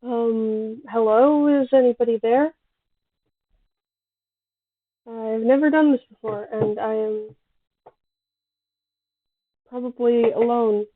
Hello, is anybody there? I've never done this before, and I am probably alone.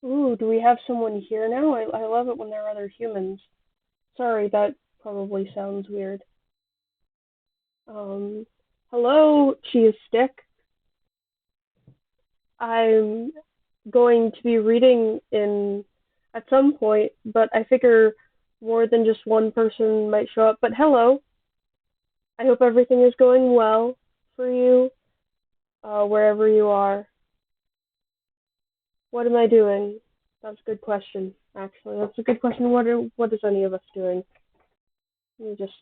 Ooh, do we have someone here now? I love it when there are other humans. Sorry, that probably sounds weird. Um, Hello, cheese stick. I'm going to be reading in at some point, but I figure more than just one person might show up. But hello, I hope everything is going well for you, wherever you are. What am I doing? That's a good question, actually. That's a good question. What is any of us doing? Let me just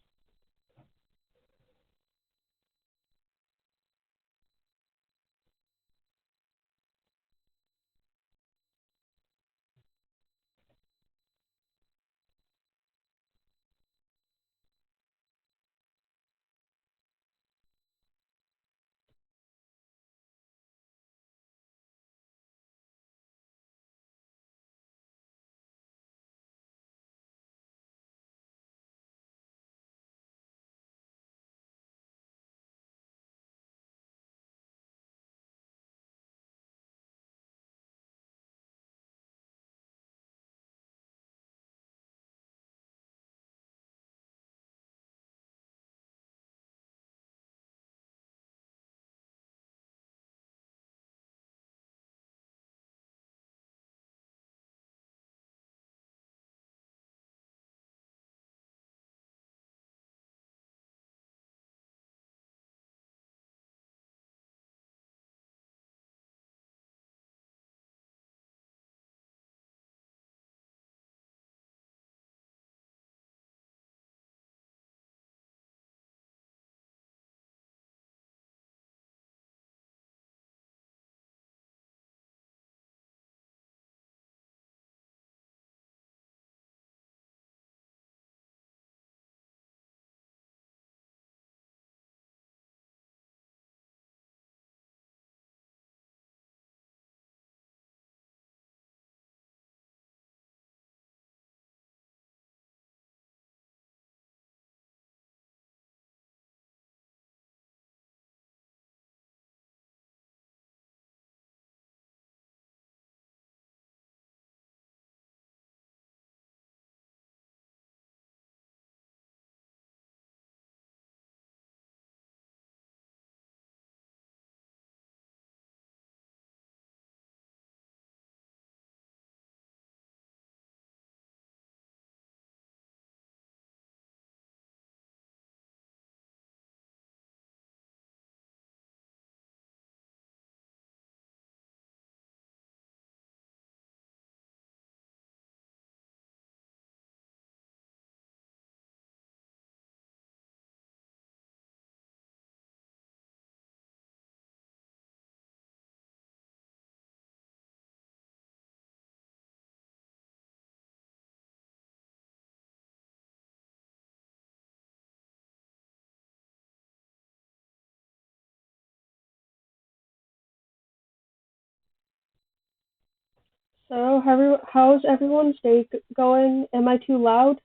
So, how's everyone's day going? Am I too loud?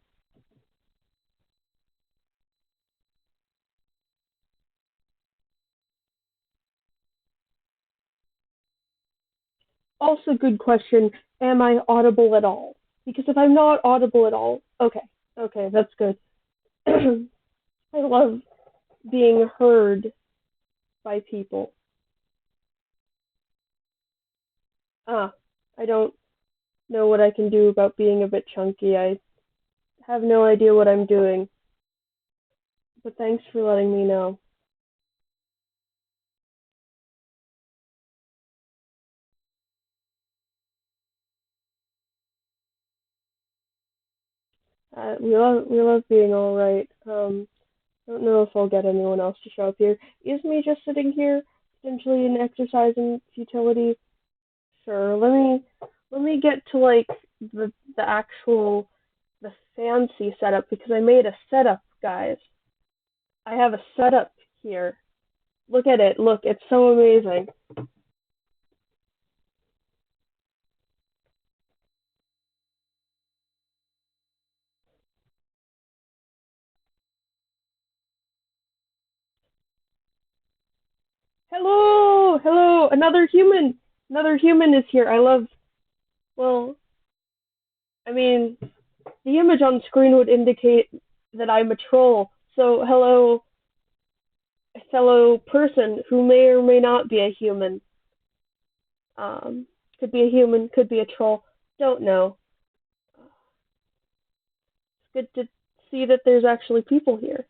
Also, good question. Am I audible at all? Because if I'm not audible at all, okay, that's good. I love being heard by people. Ah, I don't know what I can do about being a bit chunky. I have no idea what I'm doing, but thanks for letting me know. We love being all right. I don't know if I'll get anyone else to show up here. Is me just sitting here, potentially an exercise in futility? Sure. Let me get to like the actual the fancy setup because I made a setup, guys. I have a setup here. Look at it. Look, it's so amazing. Hello, hello, another human. Another human is here. I love. Well, I mean, the image on screen would indicate that I'm a troll. So, hello, fellow person who may or may not be a human. Um, could be a human, could be a troll. Don't know. It's good to see that there's actually people here.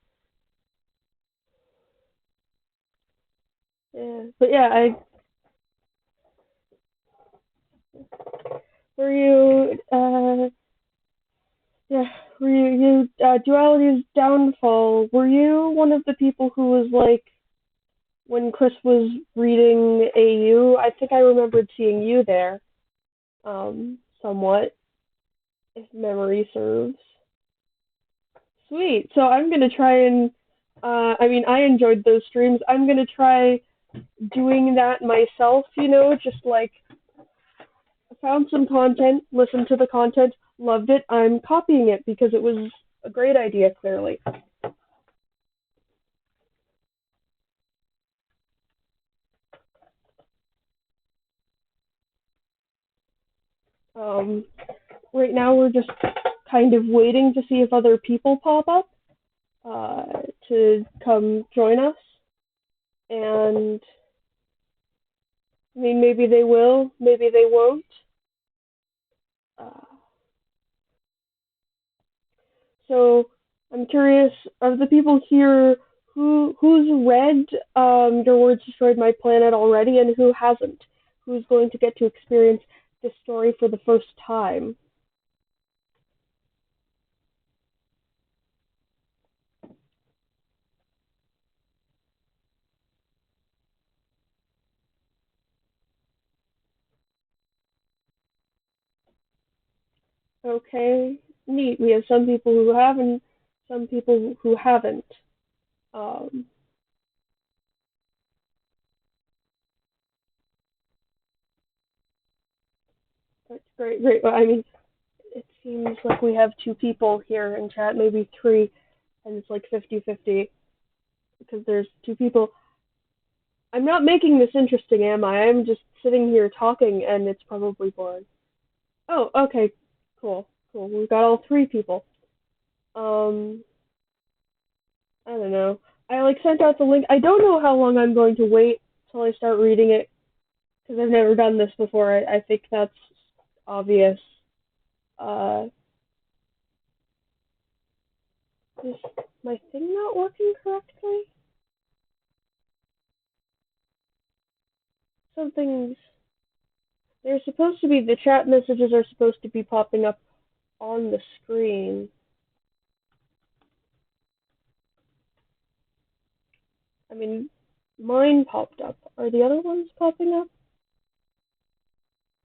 Yeah, but yeah, I were you yeah were duality's downfall. Were you one of the people who was like when Chris was reading AU? I think I remembered seeing you there. Somewhat, if memory serves. Sweet. So I'm gonna try and I mean I enjoyed those streams. I'm gonna try doing that myself, just like found some content, listened to the content, loved it. I'm copying it because it was a great idea, clearly. Um, right now we're just kind of waiting to see if other people pop up to come join us. And I mean, maybe they will, maybe they won't. Uh, so I'm curious of the people here who's read Your Words Destroyed My Planet already and who hasn't. Who's going to get to experience this story for the first time? Okay, neat. We have some people who have and some people who haven't. Um, that's great, great. Well, I mean, it seems like we have two people here in chat, maybe three, and it's like 50-50 because there's two people. I'm not making this interesting, am I? I'm just sitting here talking, and it's probably boring. Oh, okay, cool, cool. We've got all three people. Um, I don't know. I like sent out the link. I don't know how long I'm going to wait till I start reading it because I've never done this before. I think that's obvious. Uh, is my thing not working correctly? Something's. They're supposed to be. The chat messages are supposed to be popping up on the screen. I mean, mine popped up. Are the other ones popping up?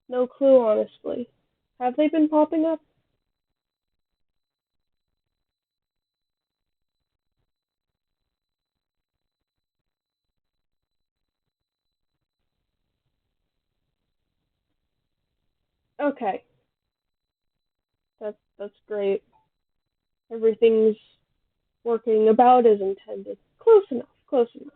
No clue, honestly. Have they been popping up? Okay, that's great. Everything's working about as intended. Close enough. Close enough.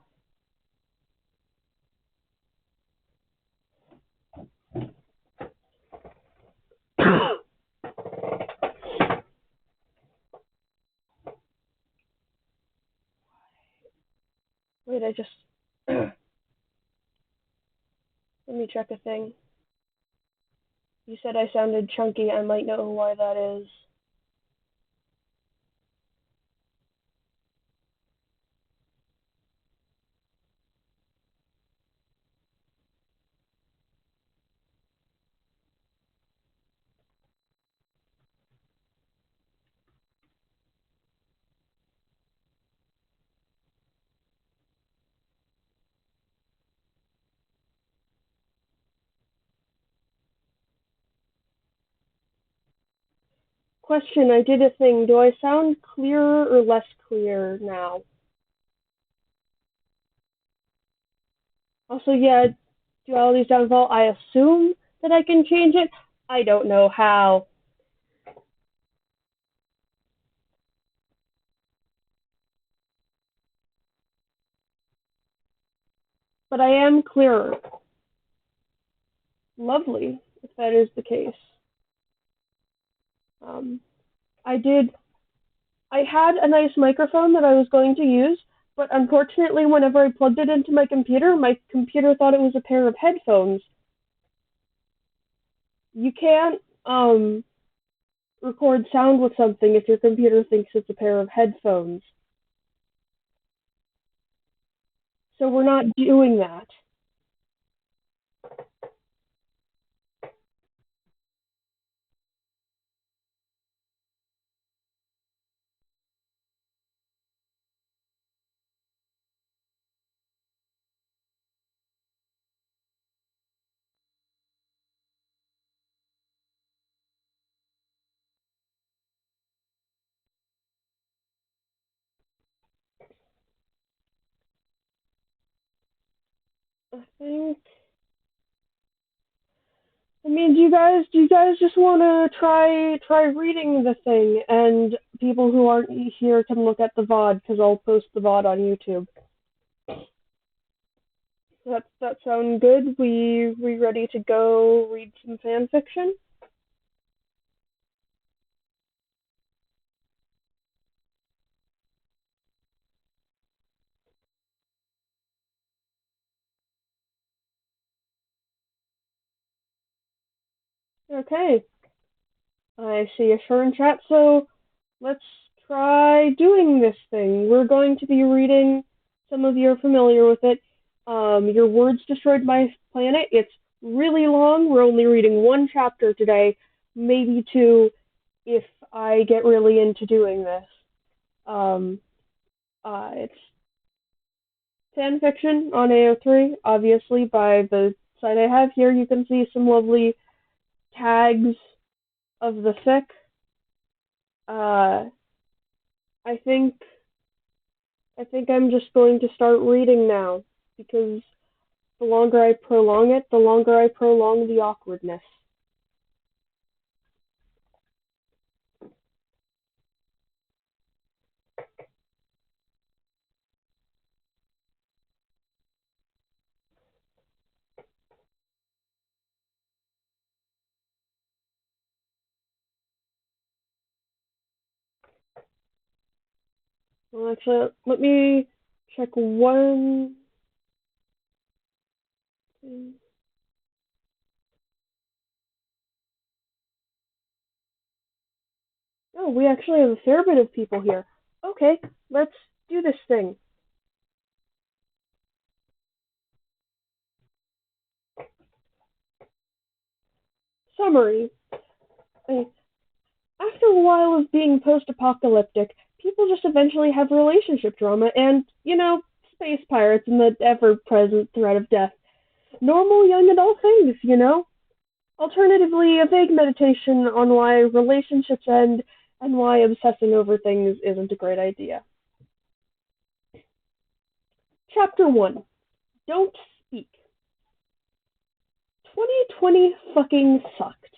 Wait, I just let me check a thing. You said I sounded chunky. I might know why that is. question, I did a thing. Do I sound clearer or less clear now? Also, yeah, duality's downfall. I assume that I can change it. I don't know how. But I am clearer. Lovely, if that is the case. Um, I did. I had a nice microphone that I was going to use, but unfortunately, whenever I plugged it into my computer thought it was a pair of headphones. You can't record sound with something if your computer thinks it's a pair of headphones. So we're not doing that. I think. I mean, do you guys just want to try reading the thing, and people who aren't here can look at the VOD because I'll post the VOD on YouTube. That sound good? We ready to go read some fan fiction? Okay. I see a Fern chat, so let's try doing this thing. We're going to be reading, some of you are familiar with it, Your Words Destroyed My Planet. It's really long. We're only reading one chapter today, maybe two if I get really into doing this. It's fan fiction on AO3, obviously, by the site I have here. You can see some lovely tags of the fic. Uh, I think I think I'm just going to start reading now because the longer I prolong it, the longer I prolong the awkwardness. Well, actually, let me check one thing. Oh, we actually have a fair bit of people here. Okay, let's do this thing. Summary. After a while of being post-apocalyptic, people just eventually have relationship drama and, space pirates and the ever-present threat of death. Normal young adult things. Alternatively, a vague meditation on why relationships end and why obsessing over things isn't a great idea. Chapter 1. Don't Speak. 2020 fucking sucked.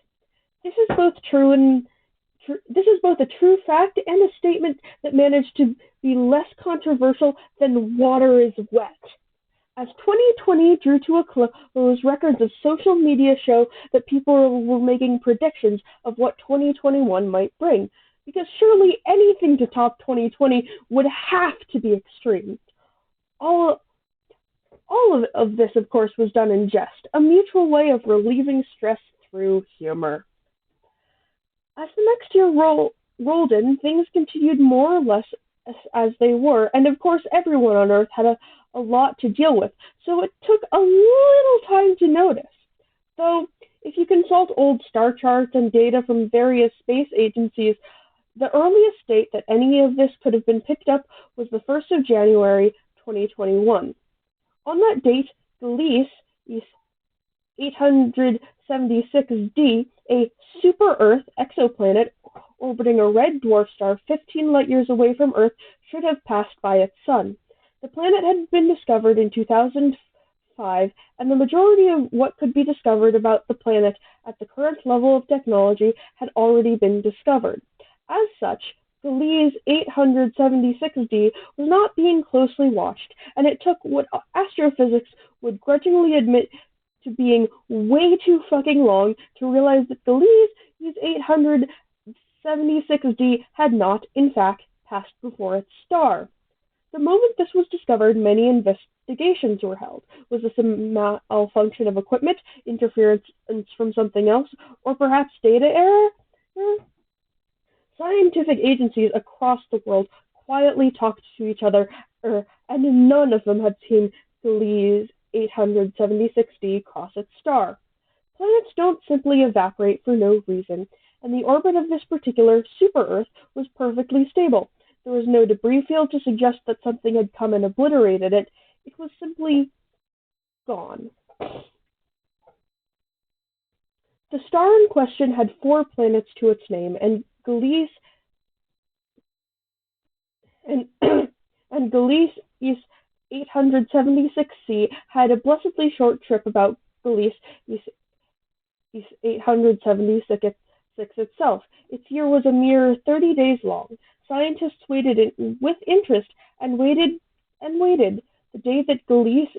This is both this is both a true fact and a statement that managed to be less controversial than water is wet. As 2020 drew to a close, records of social media show that people were making predictions of what 2021 might bring, because surely anything to top 2020 would have to be extreme. All of this, of course, was done in jest, a mutual way of relieving stress through humor. As the next year rolled in, things continued more or less as they were, and of course everyone on Earth had a lot to deal with, so it took a little time to notice. Though, if you consult old star charts and data from various space agencies, the earliest date that any of this could have been picked up was the 1st of January 2021. On that date, Gliese 876d, a super-Earth exoplanet orbiting a red dwarf star 15 light-years away from Earth should have passed by its sun. The planet had been discovered in 2005, and the majority of what could be discovered about the planet at the current level of technology had already been discovered. As such, Gliese 876d was not being closely watched, and it took what astrophysics would grudgingly admit to being way too fucking long to realize that Gliese 876d had not, in fact, passed before its star. The moment this was discovered, many investigations were held. Was this a malfunction of equipment, interference from something else, or perhaps data error? Scientific agencies across the world quietly talked to each other, and none of them had seen Gliese 876d cross its star. Planets don't simply evaporate for no reason, and the orbit of this particular super-Earth was perfectly stable. There was no debris field to suggest that something had come and obliterated it. It was simply gone. The star in question had 4 planets to its name, and Gliese Gliese 876c had a blessedly short trip about Gliese 876 itself. Its year was a mere 30 days long. Scientists waited with interest and waited and waited. The day that Gliese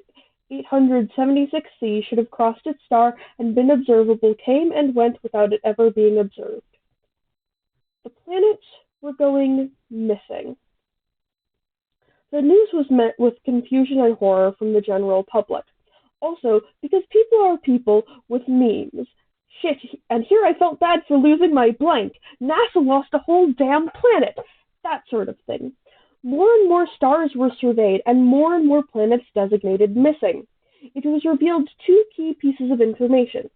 876c should have crossed its star and been observable came and went without it ever being observed. The planets were going missing. The news was met with confusion and horror from the general public. Also, because people are people with memes. Shit, and here I felt bad for losing my blank. NASA lost a whole damn planet. That sort of thing. More and more stars were surveyed, and more planets designated missing. It was revealed 2 key pieces of information.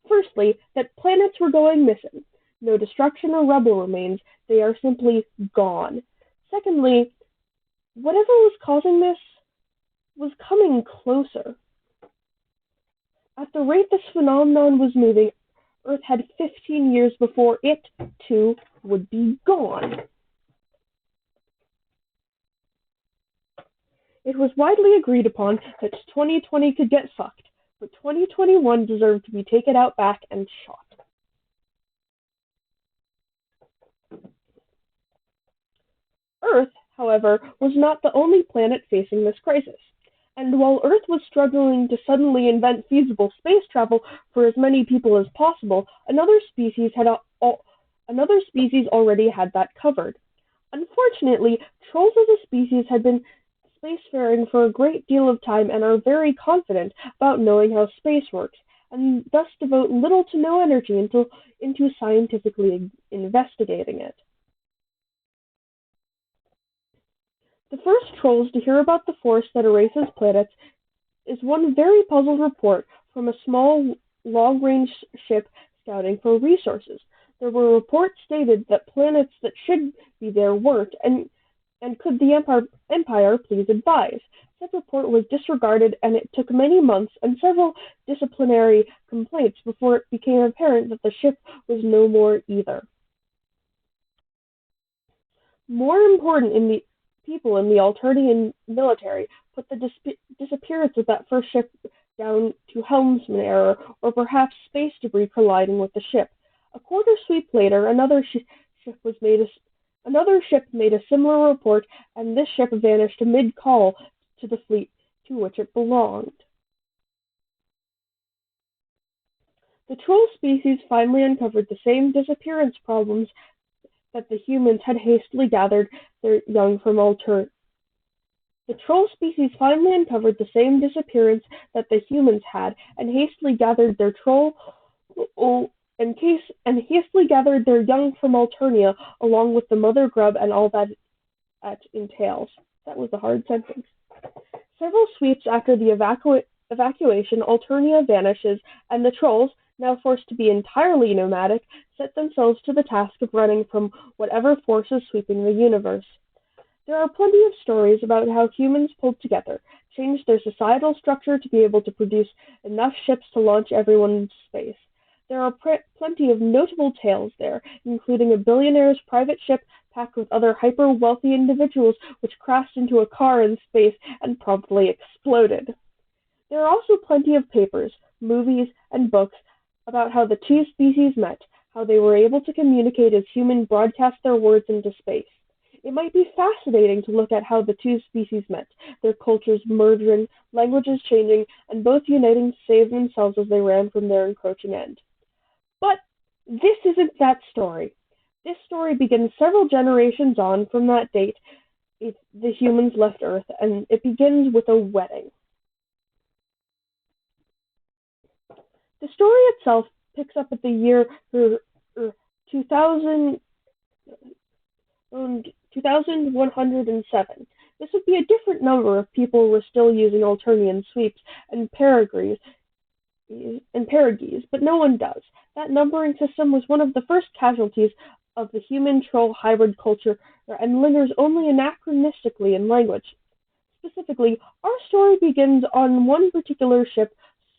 Firstly, that planets were going missing. No destruction or rubble remains. They are simply gone. Secondly, whatever was causing this was coming closer. At the rate this phenomenon was moving, Earth had 15 years before it, too, would be gone. It was widely agreed upon that 2020 could get fucked, but 2021 deserved to be taken out back and shot. Earth, however, was not the only planet facing this crisis. And while Earth was struggling to suddenly invent feasible space travel for as many people as possible, another species already had that covered. Unfortunately, trolls as a species had been spacefaring for a great deal of time and are very confident about knowing how space works, and thus devote little to no energy into scientifically investigating it. The first trolls to hear about the force that erases planets is one very puzzled report from a small, long-range ship scouting for resources. There were reports stated that planets that should be there weren't, and could the Empire please advise? Said report was disregarded, and it took many months and several disciplinary complaints before it became apparent that the ship was no more either. More important, people in the Alternian military put the disappearance of that first ship down to helmsman error, or perhaps space debris colliding with the ship. A quarter sweep later, another ship made a similar report, and this ship vanished mid-call to the fleet to which it belonged. The troll species finally uncovered the same disappearance problems that the humans had hastily gathered their young from Alternia. The troll species finally uncovered the same disappearance that the humans had, and hastily gathered their young from Alternia, along with the mother grub and all that entails. That was a hard sentence. Several sweeps after the evacuation, Alternia vanishes, and the trolls, now forced to be entirely nomadic, set themselves to the task of running from whatever force is sweeping the universe. There are plenty of stories about how humans pulled together, changed their societal structure to be able to produce enough ships to launch everyone into space. There are plenty of notable tales there, including a billionaire's private ship packed with other hyper-wealthy individuals which crashed into a car in space and promptly exploded. There are also plenty of papers, movies, and books about how the two species met, how they were able to communicate as humans broadcast their words into space. It might be fascinating to look at how the two species met, their cultures merging, languages changing, and both uniting to save themselves as they ran from their encroaching end. But this isn't that story. This story begins several generations on from that date the humans left Earth, and it begins with a wedding. The story itself picks up at the year 2000, 2107. This would be a different number if people were still using Alternian sweeps and Perigese, but no one does. That numbering system was one of the first casualties of the human-troll hybrid culture and lingers only anachronistically in language. Specifically, our story begins on one particular ship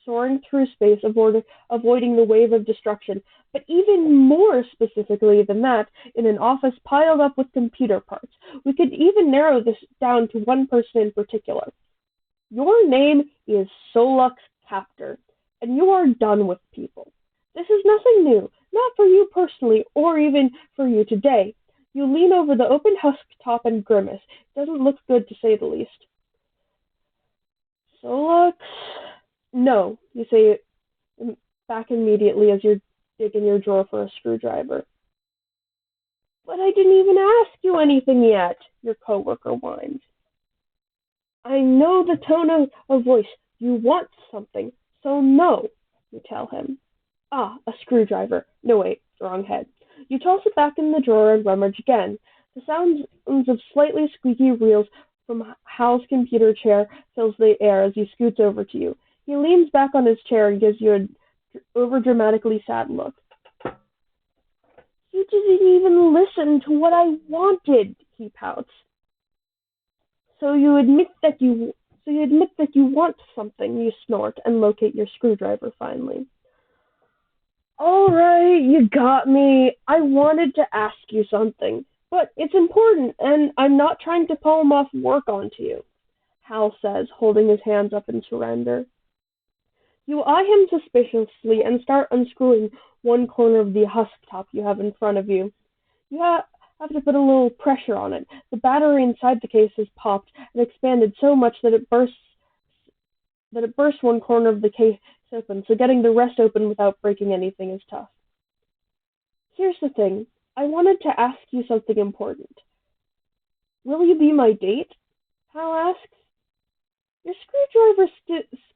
soaring through space, avoiding the wave of destruction, but even more specifically than that, in an office piled up with computer parts. We could even narrow this down to one person in particular. Your name is Solux Captor, and you are done with people. This is nothing new, not for you personally, or even for you today. You lean over the open husk top and grimace. It doesn't look good, to say the least. Solux? No, you say back immediately as you're digging your drawer for a screwdriver. But I didn't even ask you anything yet, your coworker whines. I know the tone of voice. You want something, so no, you tell him. Ah, a screwdriver. No, wait, wrong head. You toss it back in the drawer and rummage again. The sounds of slightly squeaky wheels from Hal's computer chair fills the air as he scoots over to you. He leans back on his chair and gives you an overdramatically sad look. You didn't even listen to what I wanted, he pouts. So you admit that you want something, you snort, and locate your screwdriver finally. All right, you got me. I wanted to ask you something, but it's important, and I'm not trying to palm off work onto you, Hal says, holding his hands up in surrender. You eye him suspiciously and start unscrewing one corner of the husk top you have in front of you. You have to put a little pressure on it. The battery inside the case has popped and expanded so much that it bursts one corner of the case open, so getting the rest open without breaking anything is tough. Here's the thing. I wanted to ask you something important. Will you be my date? Hal asks. Your screwdriver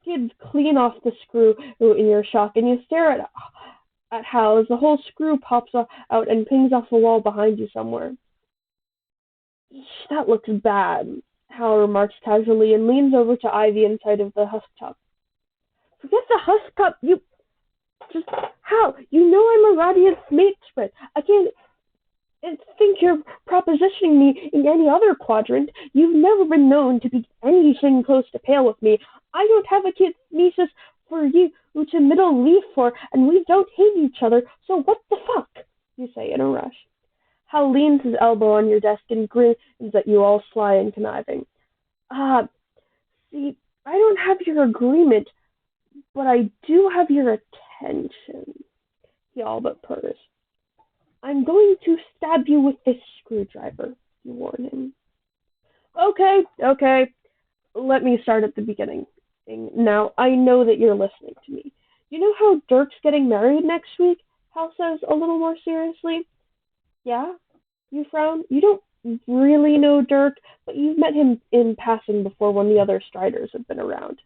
skids clean off the screw in your shock, and you stare at Hal as the whole screw pops out and pings off the wall behind you somewhere. That looks bad, Hal remarks casually and leans over to eye the inside of the husk top. Forget the husk top, you... Just, Hal, you know I'm a radiant mate spread. I can't think you're propositioning me in any other quadrant. You've never been known to be anything close to pale with me. I don't have a kinesis for you to middle leaf for, and we don't hate each other, so what the fuck? You say in a rush. Hal leans his elbow on your desk and grins at you, all sly and conniving. See, I don't have your agreement, but I do have your attention, he all but purrs. I'm going to stab you with this screwdriver, you warn him. Okay. Let me start at the beginning. Now, I know that you're listening to me. You know how Dirk's getting married next week? Hal says a little more seriously. Yeah? You frown. You don't really know Dirk, but you've met him in passing before when the other Striders have been around.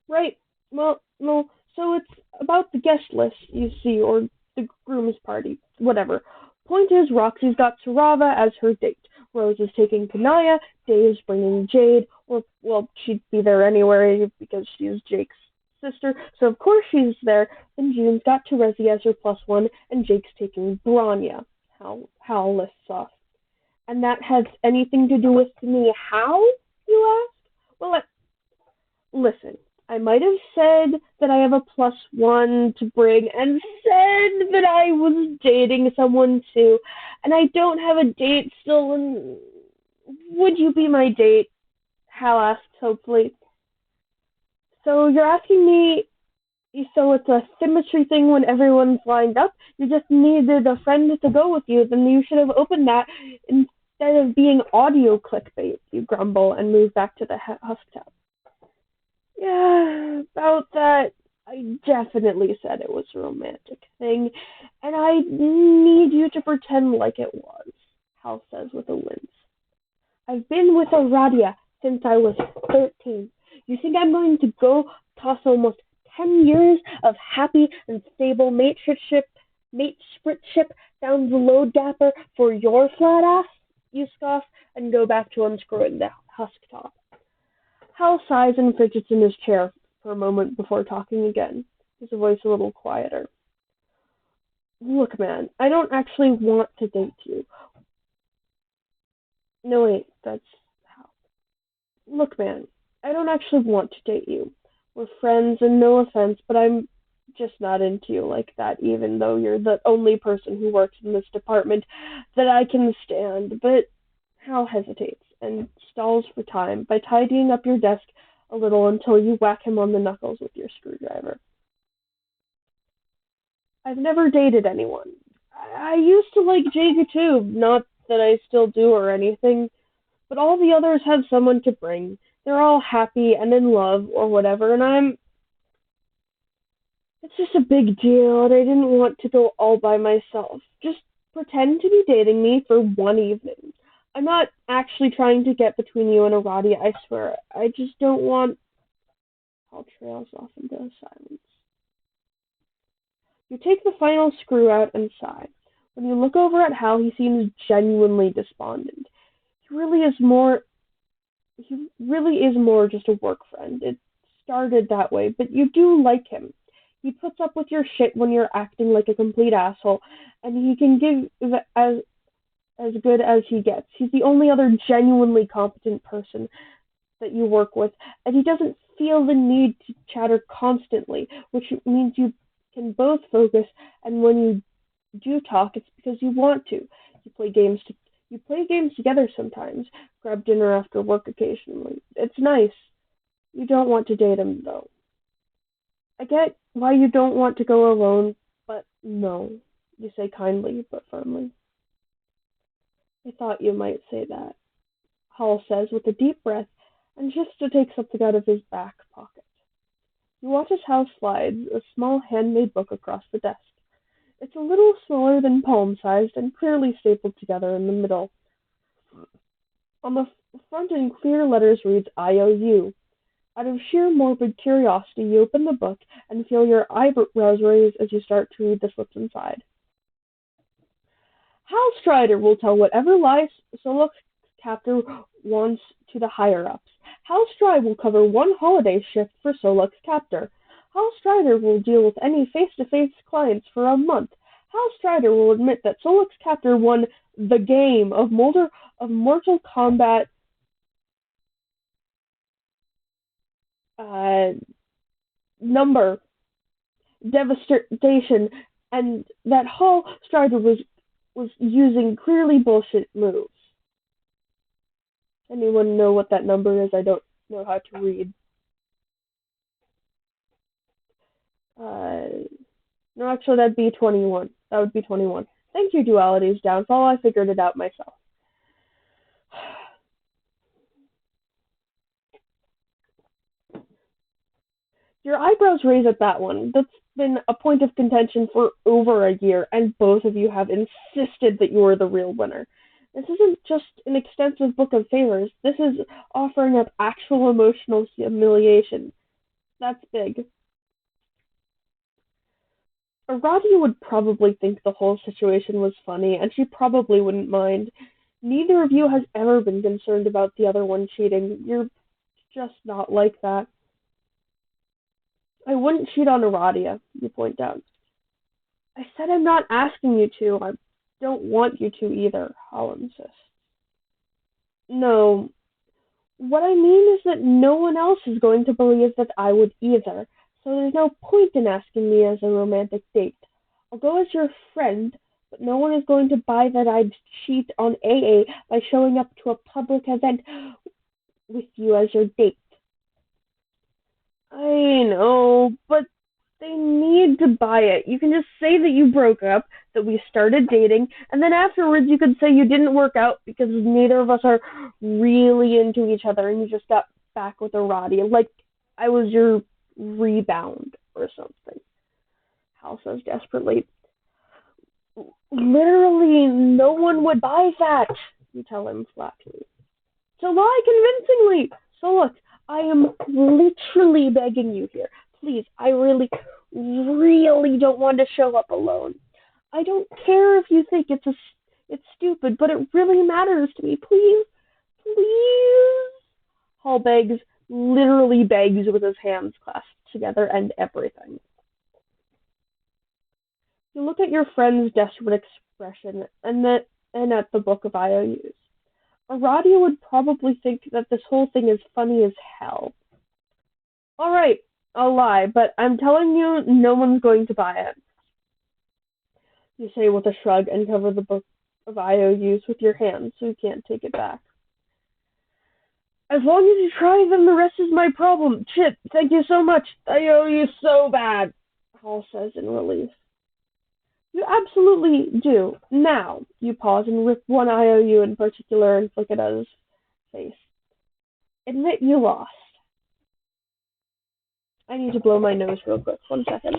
Right. Well, no. So it's about the guest list, you see, or the groom's party, whatever. Point is, Roxy's got Sarava as her date. Rose is taking Kanaya, Day is bringing Jade, or, well, she'd be there anyway because she's Jake's sister, so of course she's there. Then June's got Terezi as her +1, and Jake's taking Branya. Hal lists off. And that has anything to do with me how, you ask? Well, listen, I might have said that I have a +1 to bring and said that I was dating someone too, and I don't have a date still. And would you be my date? Hal asks hopefully. So you're asking me, so it's a symmetry thing when everyone's lined up? You just needed a friend to go with you, then you should have opened that instead of being audio clickbait, you grumble and move back to the husk tub. Yeah, about that, I definitely said it was a romantic thing, and I need you to pretend like it was, Hal says with a wince. I've been with Aradia since I was 13. You think I'm going to go toss almost 10 years of happy and stable mateship down the load dapper for your flat ass? You scoff and go back to unscrewing the husk top. Hal sighs and fidgets in his chair for a moment before talking again, his voice a little quieter. Look, man, I don't actually want to date you. No, wait, that's Hal. Look, man, I don't actually want to date you. We're friends, and no offense, but I'm just not into you like that, even though you're the only person who works in this department that I can stand. But Hal hesitates and stalls for time by tidying up your desk a little until you whack him on the knuckles with your screwdriver. I've never dated anyone. I used to like Jaga too, not that I still do or anything, but all the others have someone to bring. They're all happy and in love or whatever, and it's just a big deal, and I didn't want to go all by myself. Just pretend to be dating me for one evening. I'm not actually trying to get between you and Arati, I swear. I just don't want. Paul trails off into silence. You take the final screw out and sigh. When you look over at Hal, he seems genuinely despondent. He really is more. He really is more just a work friend. It started that way, but you do like him. He puts up with your shit when you're acting like a complete asshole, and he can give as good as he gets. He's the only other genuinely competent person that you work with, and he doesn't feel the need to chatter constantly, which means you can both focus, and when you do talk, it's because you want to. You play games to you play games together sometimes, grab dinner after work occasionally. It's nice. You don't want to date him, though. I get why you don't want to go alone, but no, you say kindly but firmly. I thought you might say that, Hall says with a deep breath and shifts to take something out of his back pocket. You watch as Hal slides a small handmade book across the desk. It's a little smaller than palm-sized and clearly stapled together in the middle. On the front in clear letters reads IOU. Out of sheer morbid curiosity, you open the book and feel your eyebrows raise as you start to read the slips inside. Hal Strider will tell whatever lies Solok's captor wants to the higher-ups. Hal Strider will cover one holiday shift for Solok's captor. Hal Strider will deal with any face-to-face clients for a month. Hal Strider will admit that Solok's captor won the game of Mortal Kombat number devastation, and that Hal Strider was using clearly bullshit moves. Anyone know what that number is? I don't know how to read. No, actually, that'd be 21. That would be 21. Thank you, Duality's downfall. I figured it out myself. Your eyebrows raise at that one. That's been a point of contention for over a year, and both of you have insisted that you are the real winner. This isn't just an extensive book of favors. This is offering up actual emotional humiliation. That's big. Arati would probably think the whole situation was funny, and she probably wouldn't mind. Neither of you has ever been concerned about the other one cheating. You're just not like that. I wouldn't cheat on Aradia, you point out. I said I'm not asking you to. I don't want you to either, Hal insists. No, What I mean is that no one else is going to believe that I would either, so there's no point in asking me as a romantic date. I'll go as your friend, but no one is going to buy that I'd cheat on AA by showing up to a public event with you as your date. I know, but they need to buy it. You can just say that you broke up, that we started dating, and then afterwards you could say you didn't work out because neither of us are really into each other and you just got back with a Roddy. Like I was your rebound or something. Hal says desperately. Literally, no one would buy that, you tell him flatly. So lie convincingly. So look, I am literally begging you here. Please, I really don't want to show up alone. I don't care if you think it's stupid, but it really matters to me. Please, please. Hall begs, literally begs with his hands clasped together and everything. You look at your friend's desperate expression and at the book of IOUs. Aradia would probably think that this whole thing is funny as hell. Alright, I'll lie, but I'm telling you, no one's going to buy it. You say with a shrug and cover the book of IOUs with your hand so you can't take it back. As long as you try, then the rest is my problem. Chip, thank you so much. I owe you so bad, Hall says in relief. You absolutely do. Now, you pause and rip one IOU in particular and flick it at his face. Admit you lost. I need to blow my nose real quick. 1 second.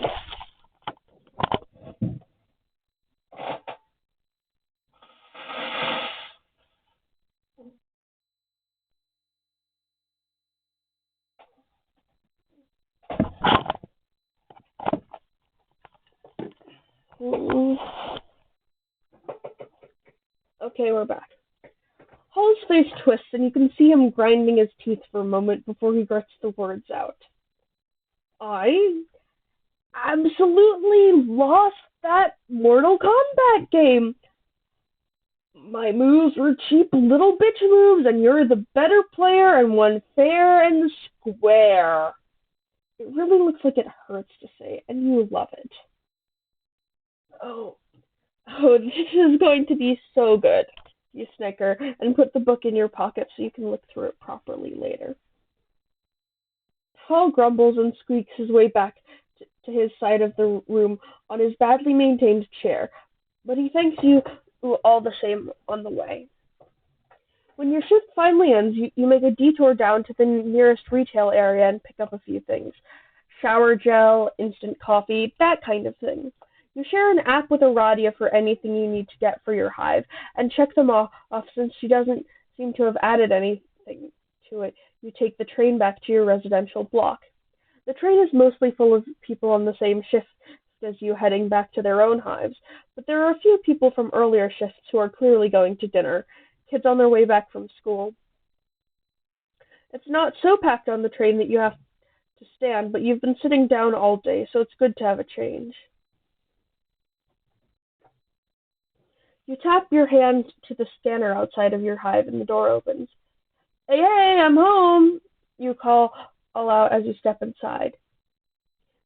Okay, we're back. Hall's face twists and you can see him grinding his teeth for a moment before he grits the words out. I absolutely lost that Mortal Kombat game. My moves were cheap little bitch moves, and you're the better player and won fair and square. It really looks like it hurts to say, and you love it. Oh, this is going to be so good. You snicker and put the book in your pocket so you can look through it properly later. Hall grumbles and squeaks his way back to his side of the room on his badly maintained chair, but he thanks you all the same on the way. When your shift finally ends, you make a detour down to the nearest retail area and pick up a few things. Shower gel, instant coffee, that kind of thing. You share an app with Aradia for anything you need to get for your hive, and check them off since she doesn't seem to have added anything to it. You take the train back to your residential block. The train is mostly full of people on the same shift as you heading back to their own hives, but there are a few people from earlier shifts who are clearly going to dinner, kids on their way back from school. It's not so packed on the train that you have to stand, but you've been sitting down all day, so it's good to have a change. You tap your hand to the scanner outside of your hive and the door opens. Hey, I'm home, you call out as you step inside.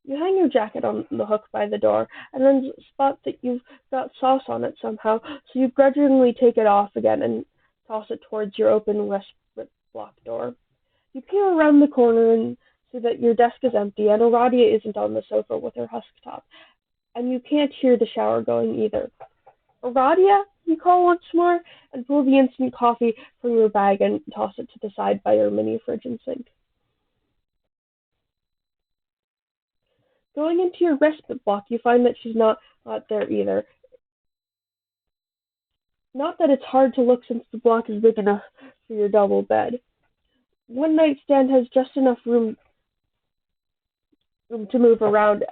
You hang your jacket on the hook by the door, and then spot that you've got sauce on it somehow, so you grudgingly take it off again and toss it towards your open west block door. You peer around the corner and see that your desk is empty, and Aradia isn't on the sofa with her husk top, and you can't hear the shower going either. Aradia, you call once more, and pull the instant coffee from your bag and toss it to the side by your mini fridge and sink. Going into your respite block, you find that she's not there either. Not that it's hard to look since the block is big enough for your double bed. One nightstand has just enough room to move around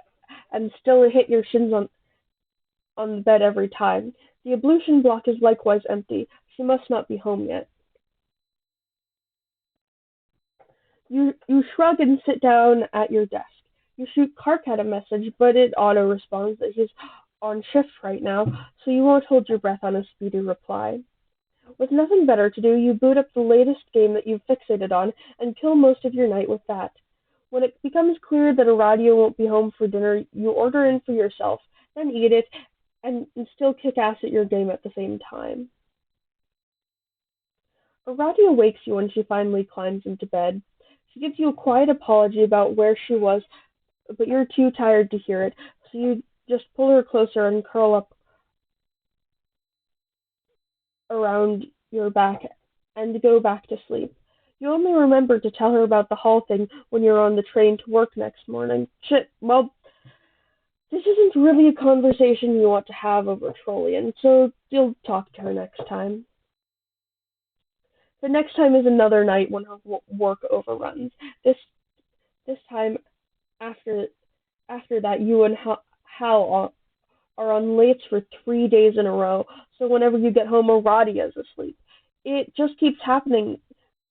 and still hit your shins on the bed every time. The ablution block is likewise empty. She must not be home yet. You shrug and sit down at your desk. You shoot Karkat a message, but it auto-responds that he's on shift right now, so you won't hold your breath on a speedy reply. With nothing better to do, you boot up the latest game that you've fixated on and kill most of your night with that. When it becomes clear that Aradia won't be home for dinner, you order in for yourself, then eat it, and still kick ass at your game at the same time. Aradia wakes you when she finally climbs into bed. She gives you a quiet apology about where she was, but you're too tired to hear it, so you just pull her closer and curl up around your back and go back to sleep. You only remember to tell her about the hall thing when you're on the train to work next morning. Shit, well, this isn't really a conversation you want to have over Trollian, so you'll talk to her next time. The next time is another night when her work overruns. This this time after after that, you and Hal are on late for 3 days in a row. So whenever you get home, Aradia is asleep. It just keeps happening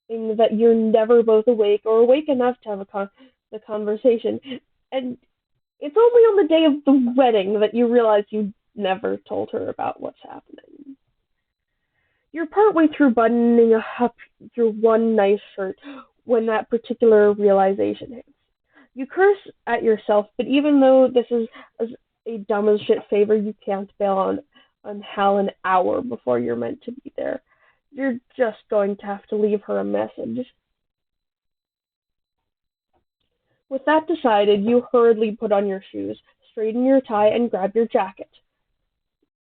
that you're never both awake or awake enough to have the conversation. And it's only on the day of the wedding that you realize you never told her about what's happening. You're partway through buttoning up your one nice shirt when that particular realization hits. You curse at yourself, but even though this is a dumb as shit favor, you can't bail on Hal an hour before you're meant to be there. You're just going to have to leave her a message. With that decided, you hurriedly put on your shoes, straighten your tie, and grab your jacket.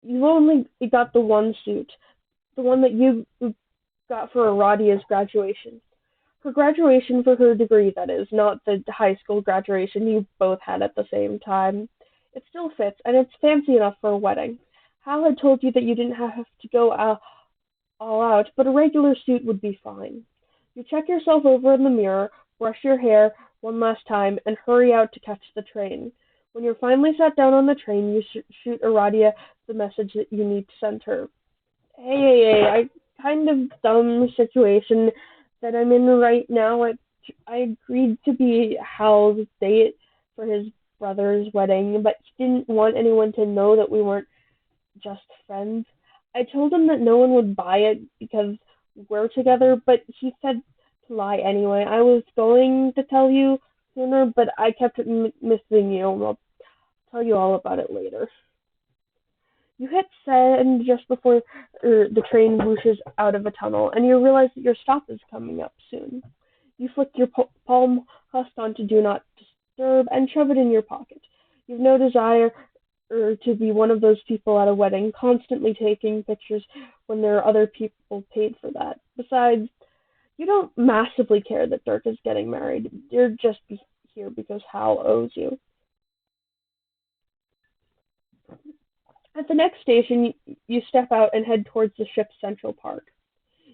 You've only got the one suit, the one that you got for Aradia's graduation. Her graduation for her degree, that is, not the high school graduation you both had at the same time. It still fits, and it's fancy enough for a wedding. Hal had told you that you didn't have to go all out, but a regular suit would be fine. You check yourself over in the mirror, brush your hair one last time, and hurry out to catch the train. When you're finally sat down on the train, you shoot Aradia the message that you need to send her. Hey, I kind of dumb situation that I'm in right now. I agreed to be Hal's date for his brother's wedding, but he didn't want anyone to know that we weren't just friends. I told him that no one would buy it because we're together, but he said to lie anyway. I was going to tell you sooner, but I kept missing you, and I'll tell you all about it later. You hit send just before the train whooshes out of a tunnel, and you realize that your stop is coming up soon. You flick your palm husk onto Do Not Disturb and shove it in your pocket. You've no desire to be one of those people at a wedding, constantly taking pictures when there are other people paid for that. Besides, you don't massively care that Dirk is getting married. You're just here because Hal owes you. At the next station, you step out and head towards the ship's central park.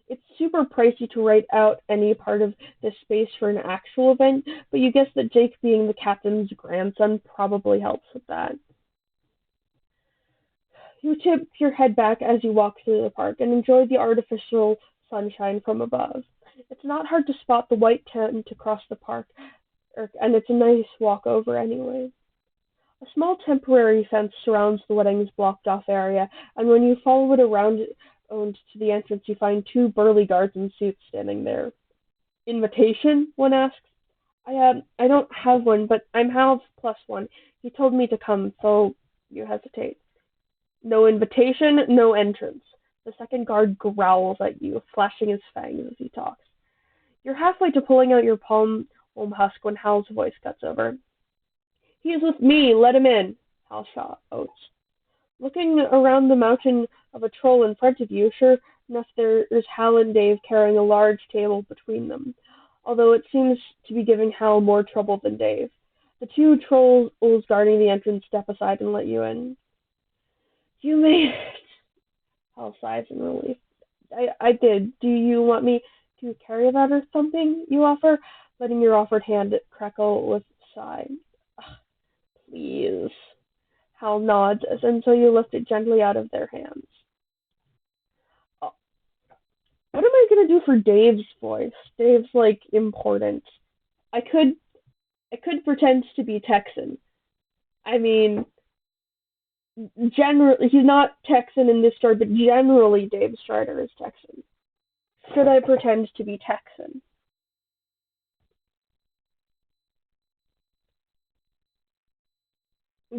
It's super pricey to rent out any part of this space for an actual event, but you guess that Jake being the captain's grandson probably helps with that. You tip your head back as you walk through the park and enjoy the artificial sunshine from above. It's not hard to spot the white tent across the park, and it's a nice walk over anyway. A small temporary fence surrounds the wedding's blocked-off area, and when you follow it around to the entrance, you find two burly guards in suits standing there. Invitation? One asks. I don't have one, but I'm Hal's plus one. He told me to come, so you hesitate. No invitation, no entrance. The second guard growls at you, flashing his fangs as he talks. You're halfway to pulling out your palm husk when Hal's voice cuts over. He's with me, let him in, Hal shouts. Looking around the mountain of a troll in front of you, sure enough there's Hal and Dave carrying a large table between them, although it seems to be giving Hal more trouble than Dave. The two trolls guarding the entrance step aside and let you in. You made it, Hal sighs in relief. I did. Do you want me to carry that or something? You offer, letting your offered hand crackle with a sigh. Please. Hal nods until you lift it gently out of their hands. Oh, what am I gonna do for Dave's voice? Dave's like important. I could pretend to be Texan. I mean, Generally, he's not Texan in this story, but generally Dave Strider is Texan. Should I pretend to be Texan?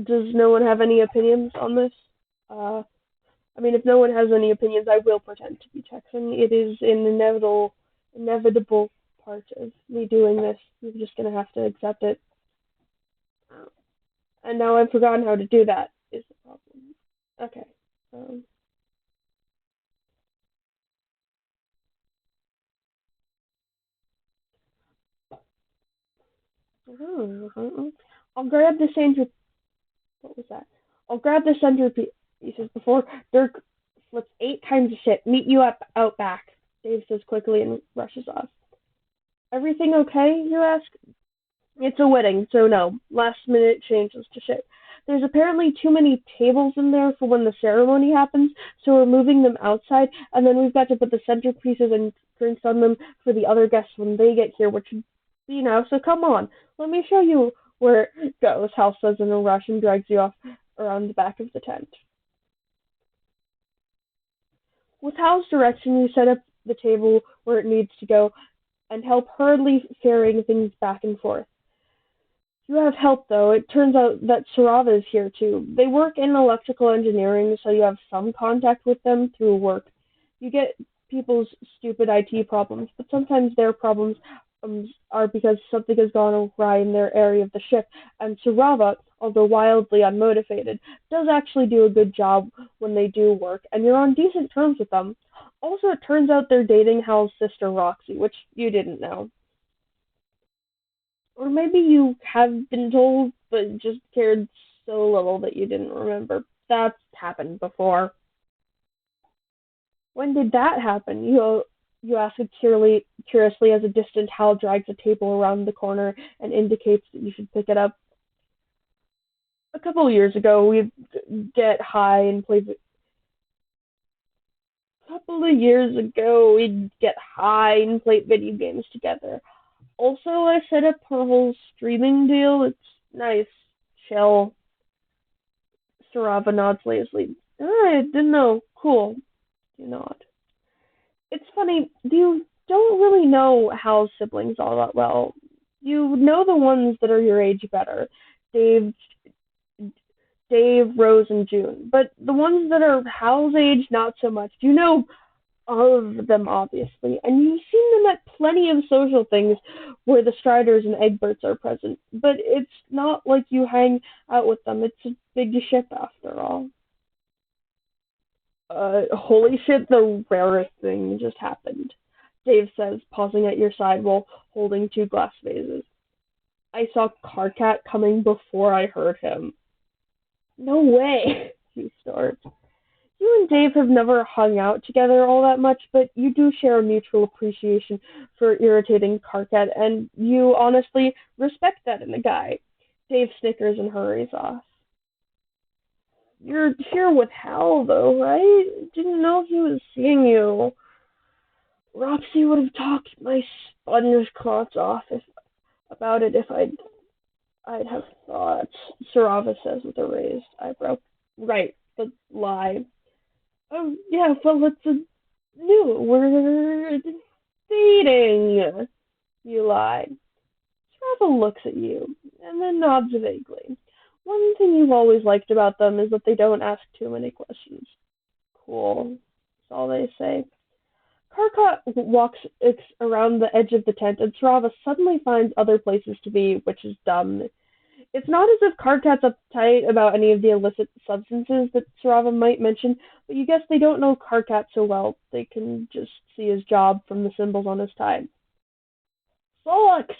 Does no one have any opinions on this? Uh, I mean, if no one has any opinions, I will pretend to be Texan. It is an inevitable part of me doing this. You're just gonna have to accept it. And now I've forgotten how to do that. Is the problem? Okay. Um, I'll grab the center. What was that? I'll grab the centerpiece. He says before Dirk flips 8 times of shit. Meet you up out back. Dave says quickly and rushes off. Everything okay? You ask. It's a wedding, so no. Last minute changes to shit. There's apparently too many tables in there for when the ceremony happens, so we're moving them outside, and then we've got to put the centerpieces and drinks on them for the other guests when they get here, which should be now, so come on. Let me show you where it goes, Hal says in a rush and drags you off around the back of the tent. With Hal's direction, you set up the table where it needs to go and help hurriedly ferrying things back and forth. You have help, though. It turns out that Sarava is here, too. They work in electrical engineering, so you have some contact with them through work. You get people's stupid IT problems, but sometimes their problems are because something has gone awry in their area of the ship, and Sarava, although wildly unmotivated, does actually do a good job when they do work, and you're on decent terms with them. Also, it turns out they're dating Hal's sister Roxy, which you didn't know. Or maybe you have been told, but just cared so little that you didn't remember. That's happened before. When did that happen? You ask it curiously as a distant Hal drags a table around the corner and indicates that you should pick it up. A couple of years ago, we'd get high and play. A couple of years ago, we'd get high and play video games together. Also, I set up her whole streaming deal. It's nice, chill. Sarava nods lazily. I didn't know. Cool. You nod. It's funny, you don't really know Hal's siblings all that well. You know the ones that are your age better. Dave, Dave, Rose, and June. But the ones that are Hal's age, not so much. You know of them, obviously, and you've seen them at plenty of social things where the Striders and Egberts are present, but it's not like you hang out with them. It's a big ship, after all. Holy shit, the rarest thing just happened, Dave says, pausing at your side while holding 2 glass vases. I saw Carcat coming before I heard him. No way, he snorts. You and Dave have never hung out together all that much, but you do share a mutual appreciation for irritating Carcat, and you honestly respect that in a guy. Dave snickers and hurries off. You're here with Hal, though, right? Didn't know he was seeing you. Roxy would have talked my sponge clots off about it if I'd have thought. Sarava says with a raised eyebrow. Right, the lie. Oh, yeah, well, it's a new. We're dating. You lie. Trevor looks at you, and then nods vaguely. One thing you've always liked about them is that they don't ask too many questions. Cool. That's all they say. Karkat walks around the edge of the tent, and Sarava suddenly finds other places to be, which is dumb. It's not as if Karkat's uptight about any of the illicit substances that Sarava might mention, but you guess they don't know Karkat so well. They can just see his job from the symbols on his tie. Fox!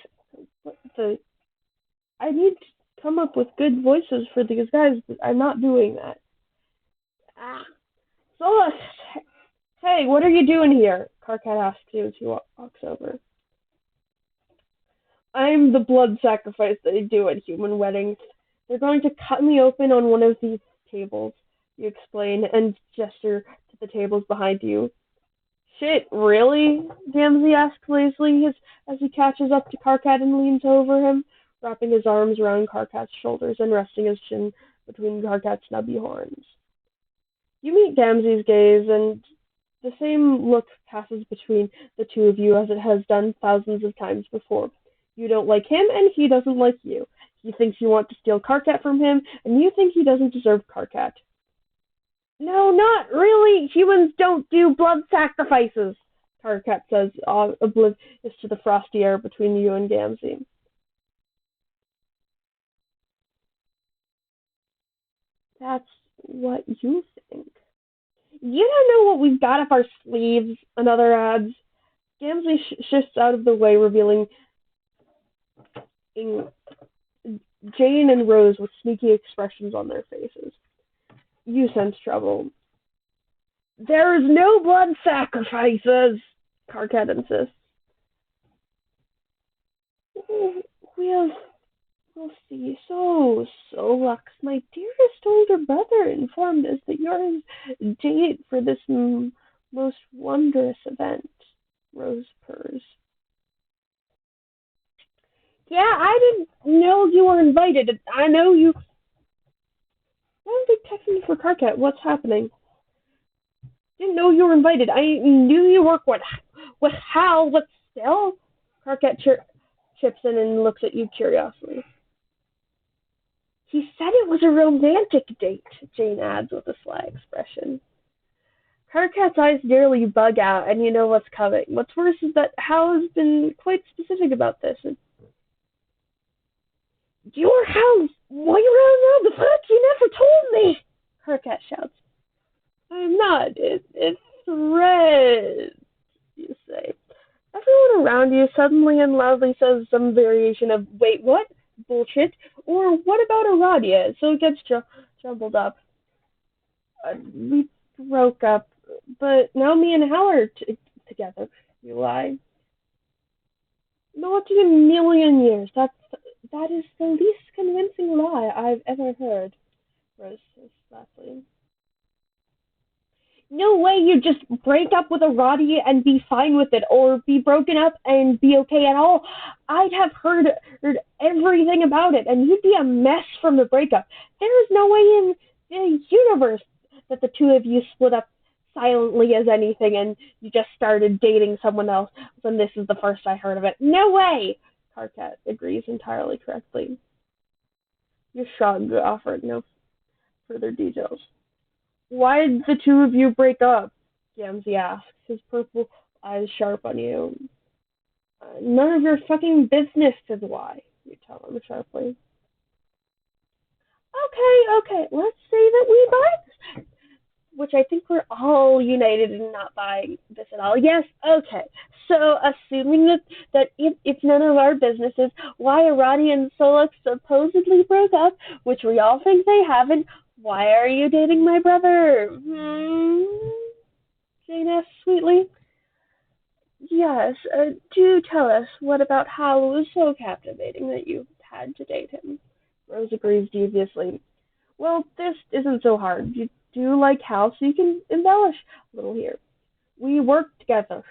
What the? I need to come up with good voices for these guys, but I'm not doing that. Ah, Fox! Hey, what are you doing here? Karkat asks you as he walks over. I'm the blood sacrifice they do at human weddings. They're going to cut me open on one of these tables, you explain, and gesture to the tables behind you. Shit, really? Gamzee asks lazily as he catches up to Karkat and leans over him, wrapping his arms around Karkat's shoulders and resting his chin between Karkat's snubby horns. You meet Gamzee's gaze, and the same look passes between the two of you as it has done thousands of times before. You don't like him, and he doesn't like you. He thinks you want to steal Karkat from him, and you think he doesn't deserve Karkat. No, not really. Humans don't do blood sacrifices, Karkat says, oblivious to the frosty air between you and Gamzee. That's what you think. You don't know what we've got up our sleeves, another adds. Gamzee shifts out of the way, revealing Jane and Rose with sneaky expressions on their faces. You sense trouble. There is no blood sacrifices, Karkat insists. We'll, we'll see. So, Lux, my dearest older brother informed us that you're his date for this most wondrous event, Rose purrs. Yeah, I didn't know you were invited. I know you. Why are they texting me for Karkat? What's happening? Didn't know you were invited. I knew you work with Hal, but still. Karkat chips in and looks at you curiously. He said it was a romantic date, Jane adds with a sly expression. Karkat's eyes nearly bug out, and you know what's coming. What's worse is that Hal has been quite specific about this. Your house! Why you running around the fuck? You never told me! Karkat shouts. I'm not. It's red, you say. Everyone around you suddenly and loudly says some variation of, wait, what? Bullshit. Or what about Aradia? So it gets jumbled up. We broke up, but now me and Hal are together. You lie. Not in a million years. That is the least convincing lie I've ever heard, Rose says flatly. No way you'd just break up with a Roddy and be fine with it, or be broken up and be okay at all. I'd have heard everything about it, and you'd be a mess from the breakup. There is no way in the universe that the two of you split up silently as anything and you just started dating someone else when this is the first I heard of it. No way! Karkat agrees entirely correctly. You shrug, offered no further details. Why did the two of you break up? Gamzee asks, his purple eyes sharp on you. None of your fucking business is why, you tell him sharply. Okay, let's say that we buy this. Which I think we're all united in not buying this at all. Yes, okay. So, assuming that it's none of our businesses, why Arati and Solix supposedly broke up, which we all think they haven't, why are you dating my brother? Jane asks sweetly. Yes, do tell us, what about Hal was so captivating that you had to date him? Rose agrees deviously. Well, this isn't so hard. You do like Hal, so you can embellish a little here. We work together.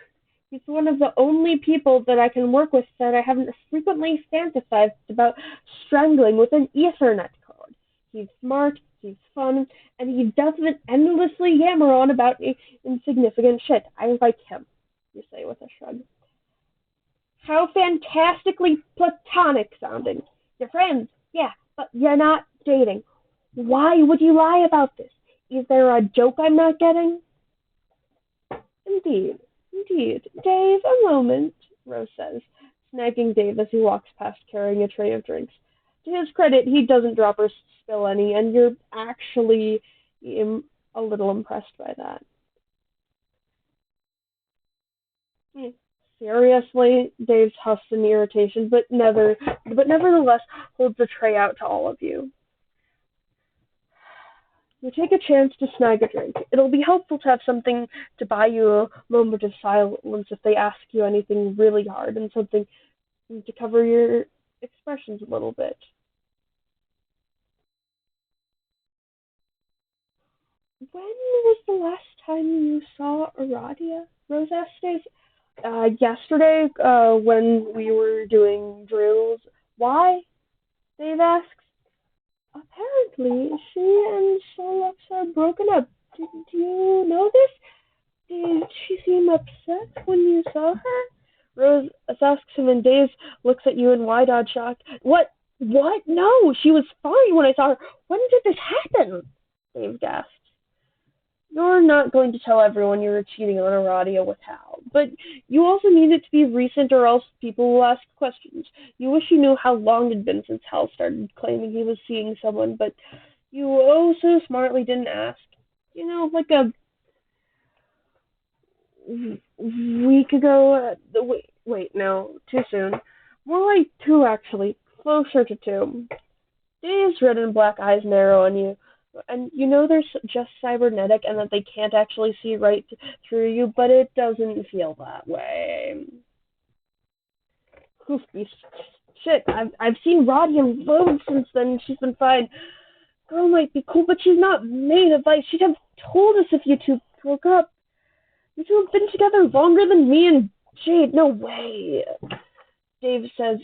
He's one of the only people that I can work with that I haven't frequently fantasized about strangling with an Ethernet cord. He's smart, he's fun, and he doesn't endlessly yammer on about insignificant shit. I like him, you say with a shrug. How fantastically platonic sounding. You're friends, yeah, but you're not dating. Why would you lie about this? Is there a joke I'm not getting? Indeed. Dave, a moment, Rose says, snagging Dave as he walks past carrying a tray of drinks. To his credit, he doesn't drop or spill any, and you're actually a little impressed by that. Seriously, Dave's huffs in irritation, but nevertheless holds the tray out to all of you. You take a chance to snag a drink. It'll be helpful to have something to buy you a moment of silence if they ask you anything really hard, and something to cover your expressions a little bit. When was the last time you saw Aradia? Rose asked Dave. Yesterday, when we were doing drills. Why? Dave asks. Apparently quickly. She and Solux are broken up. Do you know this? Did she seem upset when you saw her? Rose asks him, and Dave looks at you in wide-eyed shock. What? What? No, she was fine when I saw her. When did this happen? Dave gasped. You're not going to tell everyone you were cheating on Aradia with Hal, but you also need it to be recent or else people will ask questions. You wish you knew how long it had been since Hal started claiming he was seeing someone, but you oh so smartly didn't ask. Like a week ago. Wait, no, too soon. More like two, actually. Closer to two. Dave's red and black eyes narrow on you, and you know they're just cybernetic and that they can't actually see right through you, but it doesn't feel that way. Hoofy shit, I've seen Radia loads since then. She's been fine. Girl might be cool, but she's not made of ice. She'd have told us if you two broke up. You two have been together longer than me and Jade. No way. Dave says,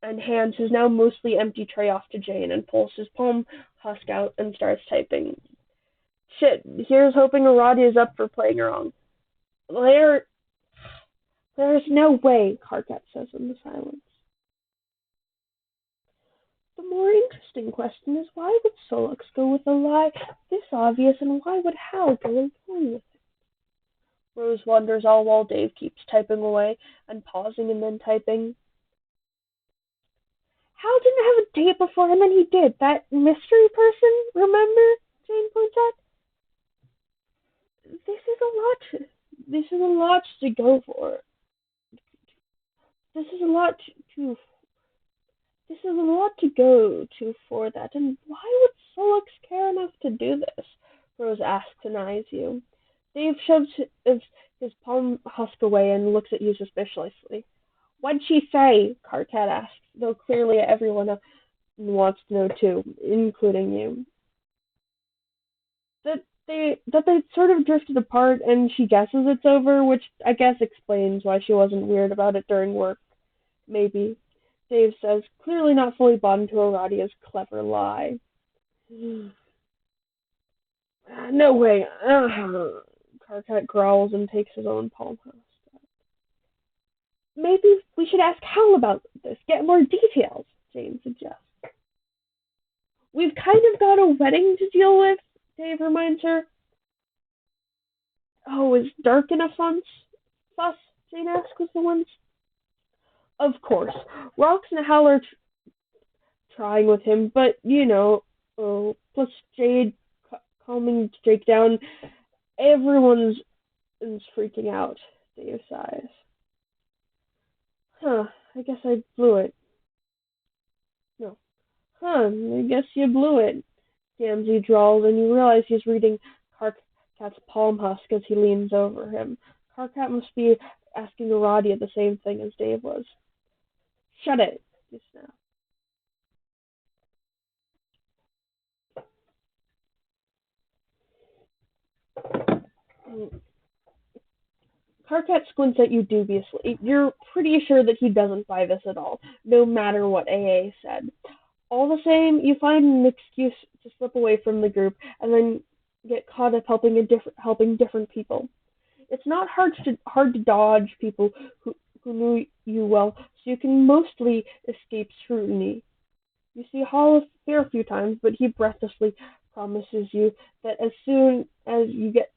and hands his now mostly empty tray off to Jane and pulls his palm husk out and starts typing. Shit, here's hoping Aradia's up for playing wrong. There's no way, Karkat says in the silence. The more interesting question is why would Solux go with a lie this obvious, and why would Hal go along with it? Rose wonders all while Dave keeps typing away and pausing and then typing. Hal didn't have a date before and then he did. That mystery person, remember? Jane points out. This is a lot. This is a lot to go for. This is a lot to. This is a lot to go to for that. And why would Solux care enough to do this? Rose asks and eyes you. Dave shoves his palm husk away and looks at you suspiciously. What'd she say? Karkat asks, though clearly everyone wants to know too, including you. That they sort of drifted apart, and she guesses it's over, which I guess explains why she wasn't weird about it during work. Maybe. Dave says, clearly not fully bought into Aradia's clever lie. No way. Karkat growls and takes his own palm husk. Maybe we should ask Hal about this, get more details, Jane suggests. We've kind of got a wedding to deal with, Dave reminds her. Oh, is dark enough fuss? Jane asks with the ones. Of course. Rox and Hal are trying with him, but, plus Jade calming Jake down, everyone's is freaking out, Dave sighs. I guess I blew it. No. I guess you blew it, Gamzee drawls, and you realize he's reading Karkat's palm husk as he leans over him. Karkat must be asking Aradia the same thing as Dave was. Shut it, he snapped. Karkat squints at you dubiously. You're pretty sure that he doesn't buy this at all, no matter what AA said. All the same, you find an excuse to slip away from the group and then get caught up helping different people. It's not hard to dodge people who knew you well, so you can mostly escape scrutiny. You see Hall a fair few times, but he breathlessly promises you that as soon as you get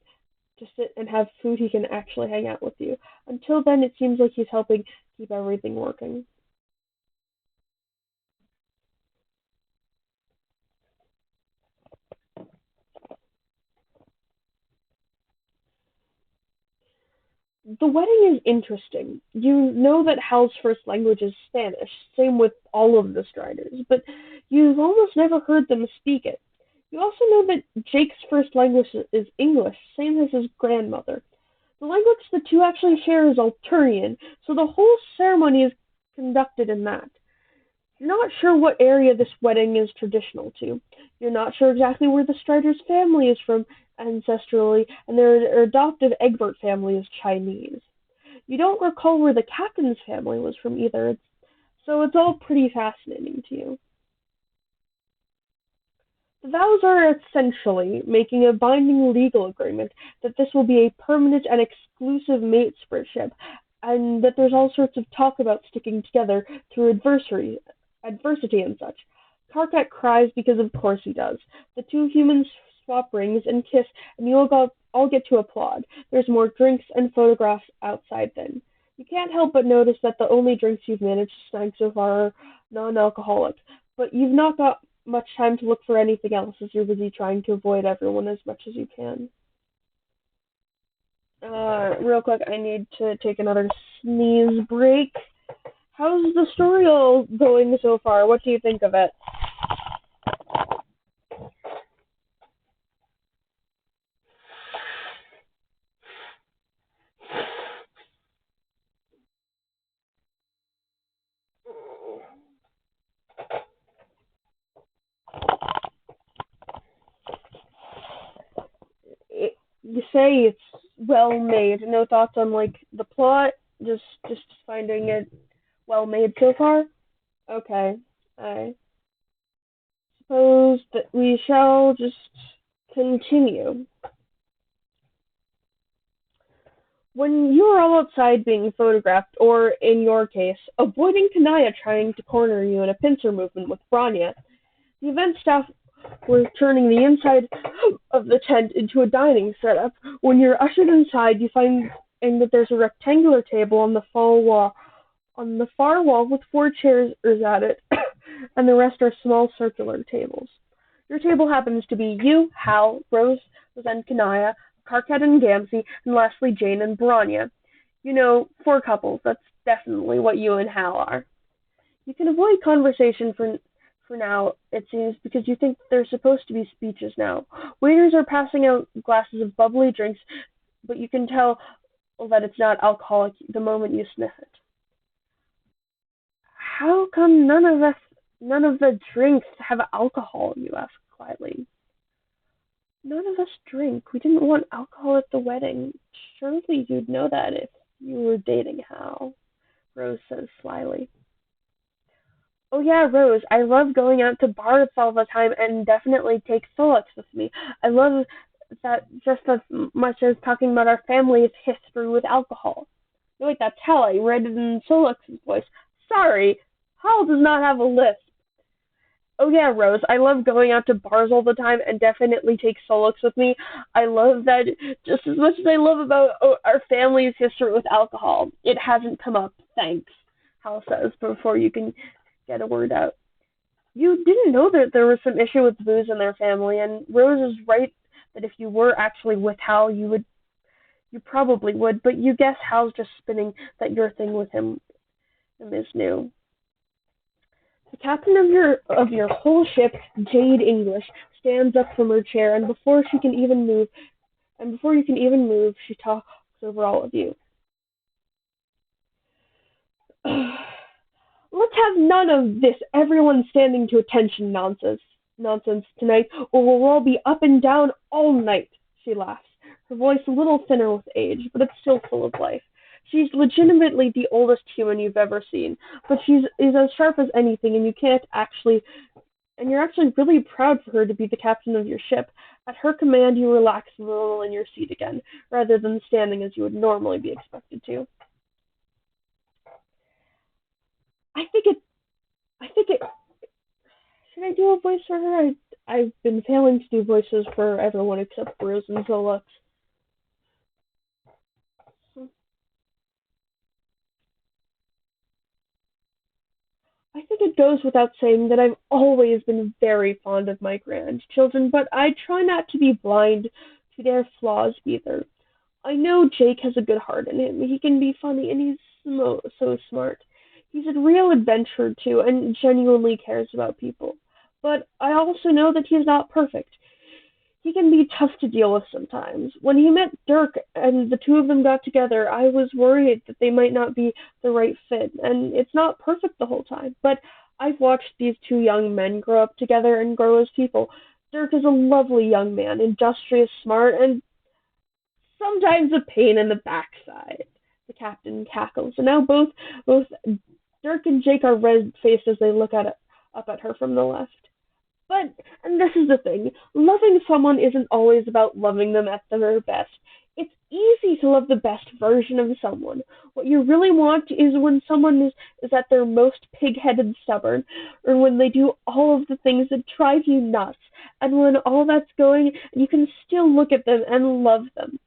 to sit and have food, he can actually hang out with you. Until then, it seems like he's helping keep everything working. The wedding is interesting. You know that Hal's first language is Spanish, same with all of the Striders, but you've almost never heard them speak it. You also know that Jake's first language is English, same as his grandmother. The language the two actually share is Alturian, so the whole ceremony is conducted in that. You're not sure what area this wedding is traditional to. You're not sure exactly where the Strider's family is from ancestrally, and their adoptive Egbert family is Chinese. You don't recall where the captain's family was from either, so it's all pretty fascinating to you. The vows are essentially making a binding legal agreement that this will be a permanent and exclusive mateship, and that there's all sorts of talk about sticking together through adversity and such. Karkat cries because of course he does. The two humans swap rings and kiss, and all get to applaud. There's more drinks and photographs outside then. You can't help but notice that the only drinks you've managed to snag so far are non-alcoholic, but you've not got much time to look for anything else as you're busy trying to avoid everyone as much as you can. Real quick, I need to take another sneeze break. How's the story all going so far? What do you think of it? You say it's well made. No thoughts on like the plot. Just finding it well made so far. Okay, I suppose that we shall just continue. When you are all outside being photographed, or in your case, avoiding Kanaya trying to corner you in a pincer movement with Branya, the event staff were turning the inside of the tent into a dining setup. When you're ushered inside, you find that there's a rectangular table on the far wall with four chairs at it, and the rest are small circular tables. Your table happens to be you, Hal, Rose, and Kanaya, Karkat and Gamsey, and lastly Jane and Branya. You know, four couples. That's definitely what you and Hal are. You can avoid conversation for now, it seems, because you think there's supposed to be speeches now. Waiters are passing out glasses of bubbly drinks, but you can tell that it's not alcoholic the moment you sniff it. How come none of the drinks have alcohol? You ask quietly. None of us drink. We didn't want alcohol at the wedding. Surely you'd know that if you were dating Hal, Rose says slyly. Oh yeah, Rose, I love going out to bars all the time and definitely take Solix with me. I love that just as much as talking about our family's history with alcohol. No, wait, that's Hal. I read it in Solix's voice. Sorry, Hal does not have a list. Oh yeah, Rose, I love going out to bars all the time and definitely take Solix with me. I love that just as much as I love about our family's history with alcohol. It hasn't come up, thanks, Hal says before you can get a word out. You didn't know that there was some issue with booze in their family, and Rose is right that if you were actually with Hal, you probably would, but you guess Hal's just spinning that your thing with him is new. The captain of your whole ship, Jade English, stands up from her chair, and before you can even move, she talks over all of you. Let's have none of this everyone standing to attention nonsense tonight, or we'll all be up and down all night, she laughs, her voice a little thinner with age, but it's still full of life. She's legitimately the oldest human you've ever seen, but she's is as sharp as anything, and you're actually really proud for her to be the captain of your ship. At her command, you relax a little in your seat again, rather than standing as you would normally be expected to. I think it. I think it. Should I do a voice for her? I've been failing to do voices for everyone except Rose and Zolux. I think it goes without saying that I've always been very fond of my grandchildren, but I try not to be blind to their flaws either. I know Jake has a good heart in him. He can be funny, and he's so smart. He's a real adventurer, too, and genuinely cares about people. But I also know that he's not perfect. He can be tough to deal with sometimes. When he met Dirk and the two of them got together, I was worried that they might not be the right fit, and it's not perfect the whole time. But I've watched these two young men grow up together and grow as people. Dirk is a lovely young man, industrious, smart, and sometimes a pain in the backside. The captain cackles, and now both Dirk and Jake are red faced as they look up at her from the left. But, and this is the thing, loving someone isn't always about loving them at their best. It's easy to love the best version of someone. What you really want is when someone is at their most pig-headed stubborn, or when they do all of the things that drive you nuts, and when all that's going, you can still look at them and love them.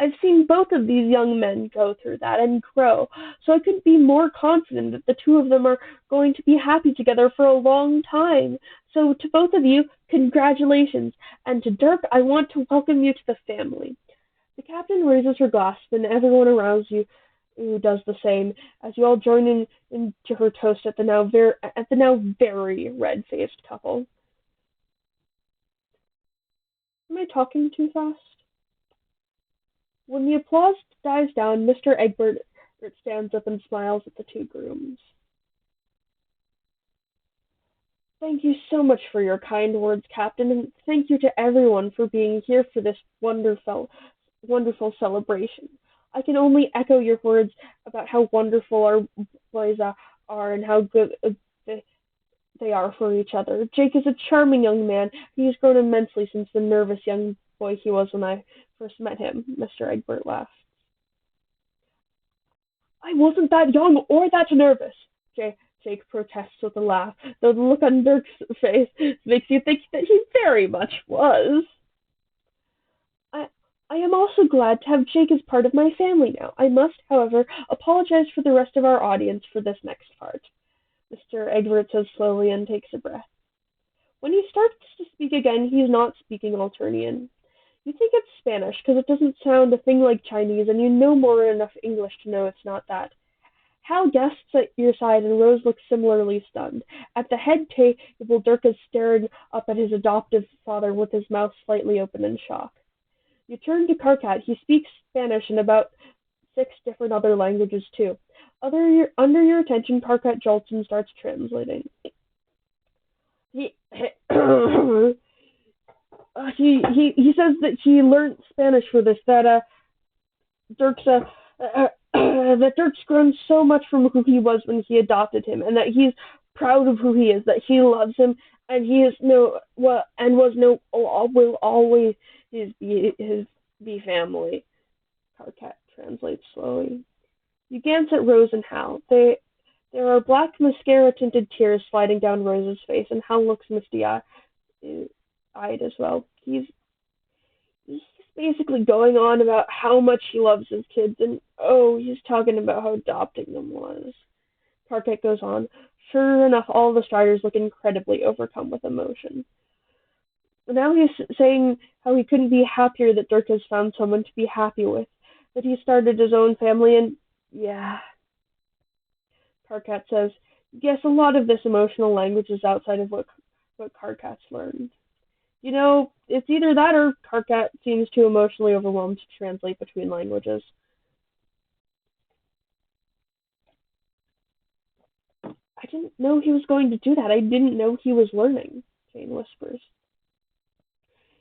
I've seen both of these young men go through that and grow, so I couldn't be more confident that the two of them are going to be happy together for a long time. So to both of you, congratulations. And to Dirk, I want to welcome you to the family. The captain raises her glass, and everyone around you who does the same, as you all join in into her toast at the now very red-faced couple. Am I talking too fast? When the applause dies down, Mr. Egbert stands up and smiles at the two grooms. Thank you so much for your kind words, Captain, and thank you to everyone for being here for this wonderful celebration. I can only echo your words about how wonderful our boys are and how good they are for each other. Jake is a charming young man. He has grown immensely since the nervous young boy he was when I first met him. Mr. Egbert laughed. I wasn't that young or that nervous. Jake protests with a laugh, though the look on Dirk's face makes you think that he very much was. I, I am also glad to have Jake as part of my family now. I must, however, apologize for the rest of our audience for this next part. Mr. Egbert says slowly and takes a breath. When he starts to speak again, he is not speaking Alternian. You think it's Spanish because it doesn't sound a thing like Chinese, and you know more enough English to know it's not that. Hal gasps at your side, and Rose looks similarly stunned. At the head table, Dirk is staring up at his adoptive father with his mouth slightly open in shock. You turn to Karkat. He speaks Spanish and about 6 different other languages, too. Under your attention, Karkat jolts and starts translating. He, he says that he learned Spanish for this, Dirk's that Dirk's grown so much from who he was when he adopted him, and that he's proud of who he is, that he loves him, and he is no well and was no will always be family. Karkat translates slowly. You glance at Rose and Hal. There are black mascara-tinted tears sliding down Rose's face, and Hal looks misty-eyed as well. He's basically going on about how much he loves his kids, and oh, he's talking about how adopting them was. Parkett goes on. Sure enough, all the Striders look incredibly overcome with emotion. Now he's saying how he couldn't be happier that Dirk has found someone to be happy with, that he started his own family, and yeah, Karkat says, yes, a lot of this emotional language is outside of what Karkat's learned. You know, it's either that or Karkat seems too emotionally overwhelmed to translate between languages. I didn't know he was going to do that. I didn't know he was learning, Jane whispers.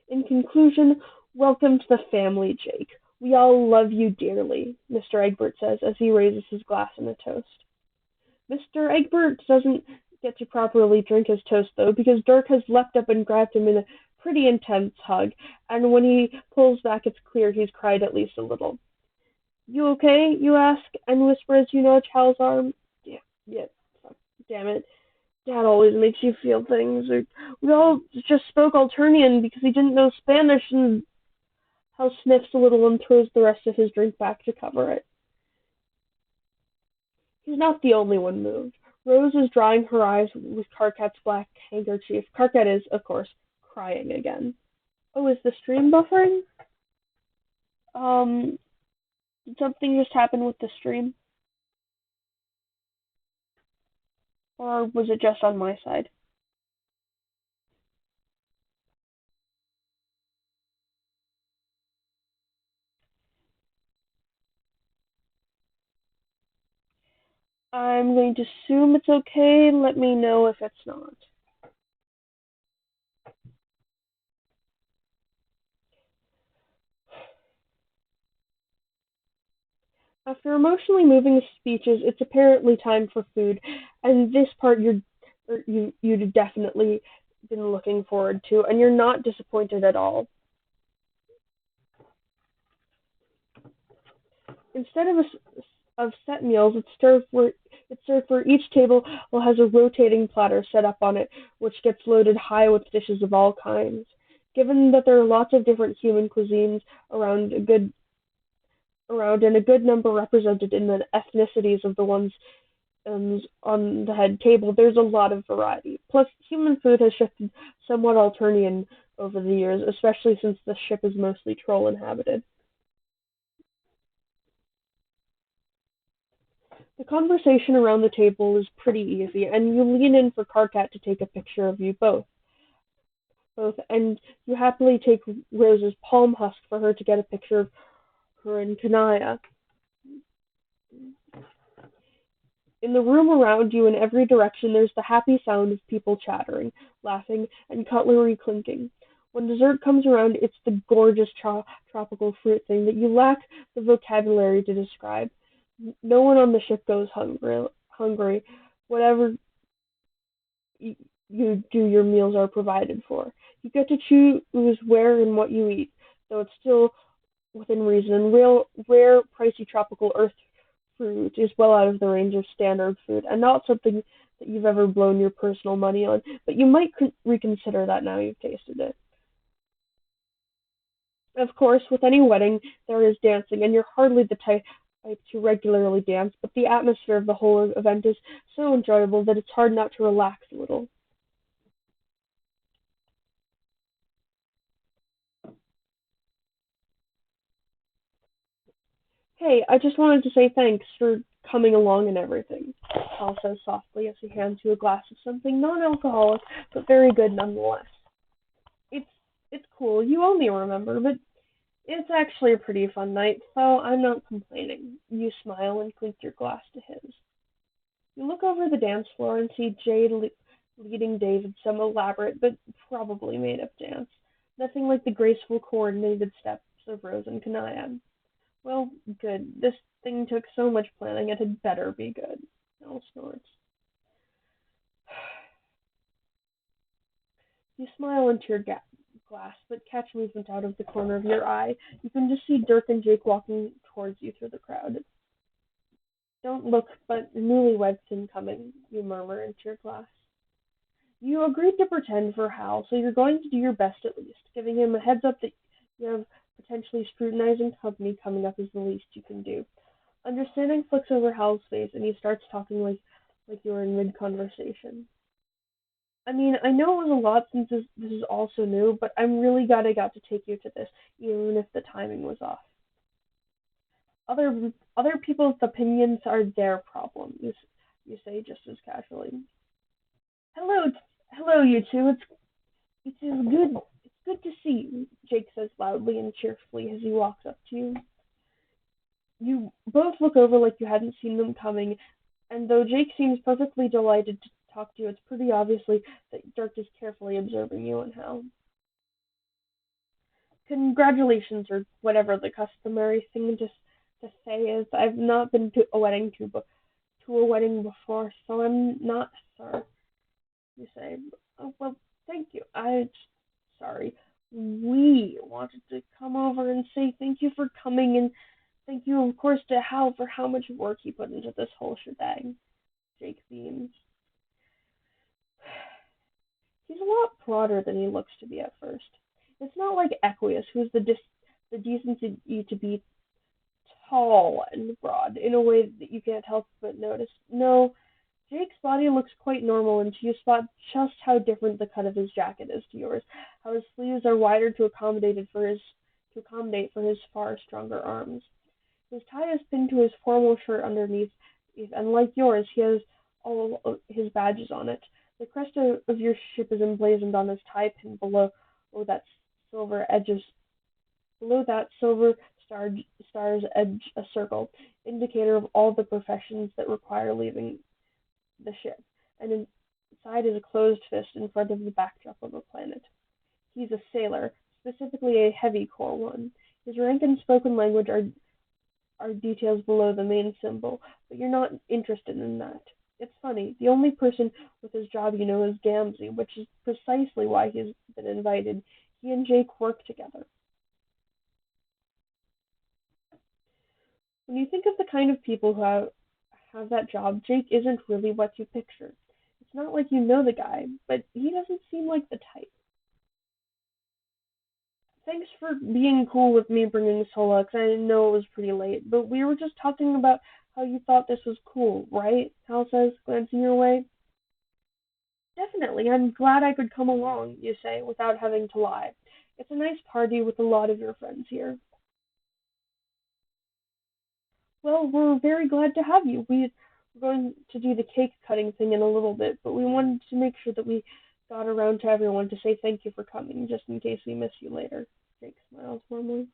In conclusion, welcome to the family, Jake. We all love you dearly, Mr. Egbert says as he raises his glass in a toast. Mr. Egbert doesn't get to properly drink his toast, though, because Dirk has leapt up and grabbed him in a pretty intense hug, and when he pulls back, it's clear he's cried at least a little. You okay? You ask, and whisper as you nudge Hal's arm. Yeah, fuck, damn it. Dad always makes you feel things. We all just spoke Alternian because he didn't know Spanish, and Hal sniffs a little and throws the rest of his drink back to cover it. He's not the only one moved. Rose is drying her eyes with Karkat's black handkerchief. Karkat is, of course, crying again. Oh, is the stream buffering? Did something just happen with the stream? Or was it just on my side? I'm going to assume it's okay. Let me know if it's not. After emotionally moving speeches, it's apparently time for food, and this part you definitely been looking forward to, and you're not disappointed at all. Instead of set meals, it's served for each table will has a rotating platter set up on it, which gets loaded high with dishes of all kinds. Given that there are lots of different human cuisines around a good around and a good number represented in the ethnicities of the ones on the head table, there's a lot of variety. Plus, human food has shifted somewhat Alternian over the years, especially since the ship is mostly troll inhabited. The conversation around the table is pretty easy, and you lean in for Karkat to take a picture of you both, and you happily take Rose's palm husk for her to get a picture of her and Kanaya. In the room around you in every direction there's the happy sound of people chattering, laughing, and cutlery clinking. When dessert comes around, it's the gorgeous tropical fruit thing that you lack the vocabulary to describe. No one on the ship goes hungry. Whatever you do, your meals are provided for. You get to choose where and what you eat, though it's still within reason. And rare, pricey tropical earth fruit is well out of the range of standard food, and not something that you've ever blown your personal money on. But you might reconsider that now you've tasted it. Of course, with any wedding, there is dancing, and you're hardly the type to regularly dance, but the atmosphere of the whole event is so enjoyable that it's hard not to relax a little. Hey, I just wanted to say thanks for coming along and everything, Paul says softly as he hands you a glass of something non-alcoholic, but very good nonetheless. It's it's cool. You only remember, but it's actually a pretty fun night, so I'm not complaining. You smile and clink your glass to his. You look over the dance floor and see Jade leading Dave in some elaborate but probably made up dance. Nothing like the graceful, coordinated steps of Rose and Kanaya. Well, good. This thing took so much planning, it had better be good. Al snorts. You smile into your glass, but catch movement out of the corner of your eye. You can just see Dirk and Jake walking towards you through the crowd. Don't look, but newlyweds incoming, you murmur into your glass. You agreed to pretend for Hal, so you're going to do your best at least. Giving him a heads up that you have potentially scrutinizing company coming up is the least you can do. Understanding flicks over Hal's face, and he starts talking like you were in mid-conversation. I mean, I know it was a lot since this is all so new, but I'm really glad I got to take you to this, even if the timing was off. Other people's opinions are their problem, you say just as casually. Hello, hello, you two. It is good. It's good to see you, Jake says loudly and cheerfully as he walks up to you. You both look over like you hadn't seen them coming, and though Jake seems perfectly delighted to talk to you, it's pretty obviously that Dirk is carefully observing you and Hal. Congratulations, or whatever the customary thing to say is. I've not been to a wedding before, so I'm not sure. You say, oh, well, thank you. Sorry. We wanted to come over and say thank you for coming, and thank you, of course, to Hal for how much work he put into this whole shebang. Jake beams. He's a lot broader than he looks to be at first. It's not like Equius, who's the decency to be tall and broad in a way that you can't help but notice. No, Jake's body looks quite normal until you spot just how different the cut of his jacket is to yours, how his sleeves are wider to accommodate for his far stronger arms. His tie is pinned to his formal shirt underneath, and like yours, he has all of his badges on it. The crest of your ship is emblazoned on his tie pin that silver edges below that silver stars edge a circle, indicator of all the professions that require leaving the ship, and inside is a closed fist in front of the backdrop of a planet. He's a sailor, specifically a heavy core one. His rank and spoken language are details below the main symbol, but you're not interested in that. It's funny. The only person with his job you know is Gamzee, which is precisely why he's been invited. He and Jake work together. When you think of the kind of people who have that job, Jake isn't really what you picture. It's not like you know the guy, but he doesn't seem like the type. Thanks for being cool with me bringing Sola, 'cause I know it was pretty late, but we were just talking about how you thought this was cool, right? Hal says, glancing your way. Definitely, I'm glad I could come along, you say, without having to lie. It's a nice party with a lot of your friends here. Well, we're very glad to have you. We're going to do the cake cutting thing in a little bit, but we wanted to make sure that we got around to everyone to say thank you for coming, just in case we miss you later. Jake smiles warmly.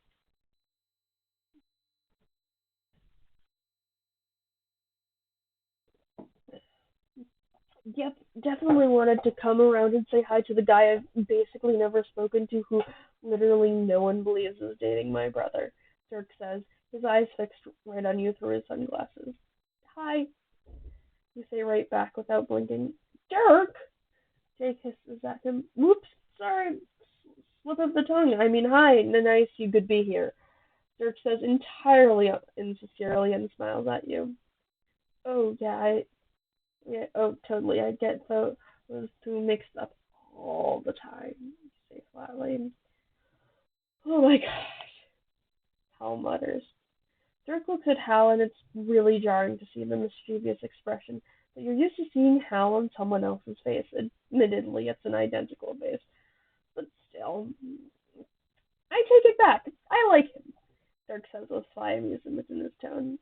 Yep, definitely wanted to come around and say hi to the guy I've basically never spoken to who literally no one believes is dating my brother, Dirk says, his eyes fixed right on you through his sunglasses. Hi, you say right back without blinking. Dirk! Jake hisses at him. Whoops, sorry, slip of the tongue. I mean, hi, nice you could be here. Dirk says entirely insincerely and smiles at you. Oh, yeah, oh, totally. I get those two mixed up all the time. Say flatly. Oh my gosh, Hal mutters. Dirk looks at Hal, and it's really jarring to see the mischievous expression that you're used to seeing Hal on someone else's face. Admittedly, it's an identical face, but still, I take it back. I like him. Dirk says with sly amusement in his tone.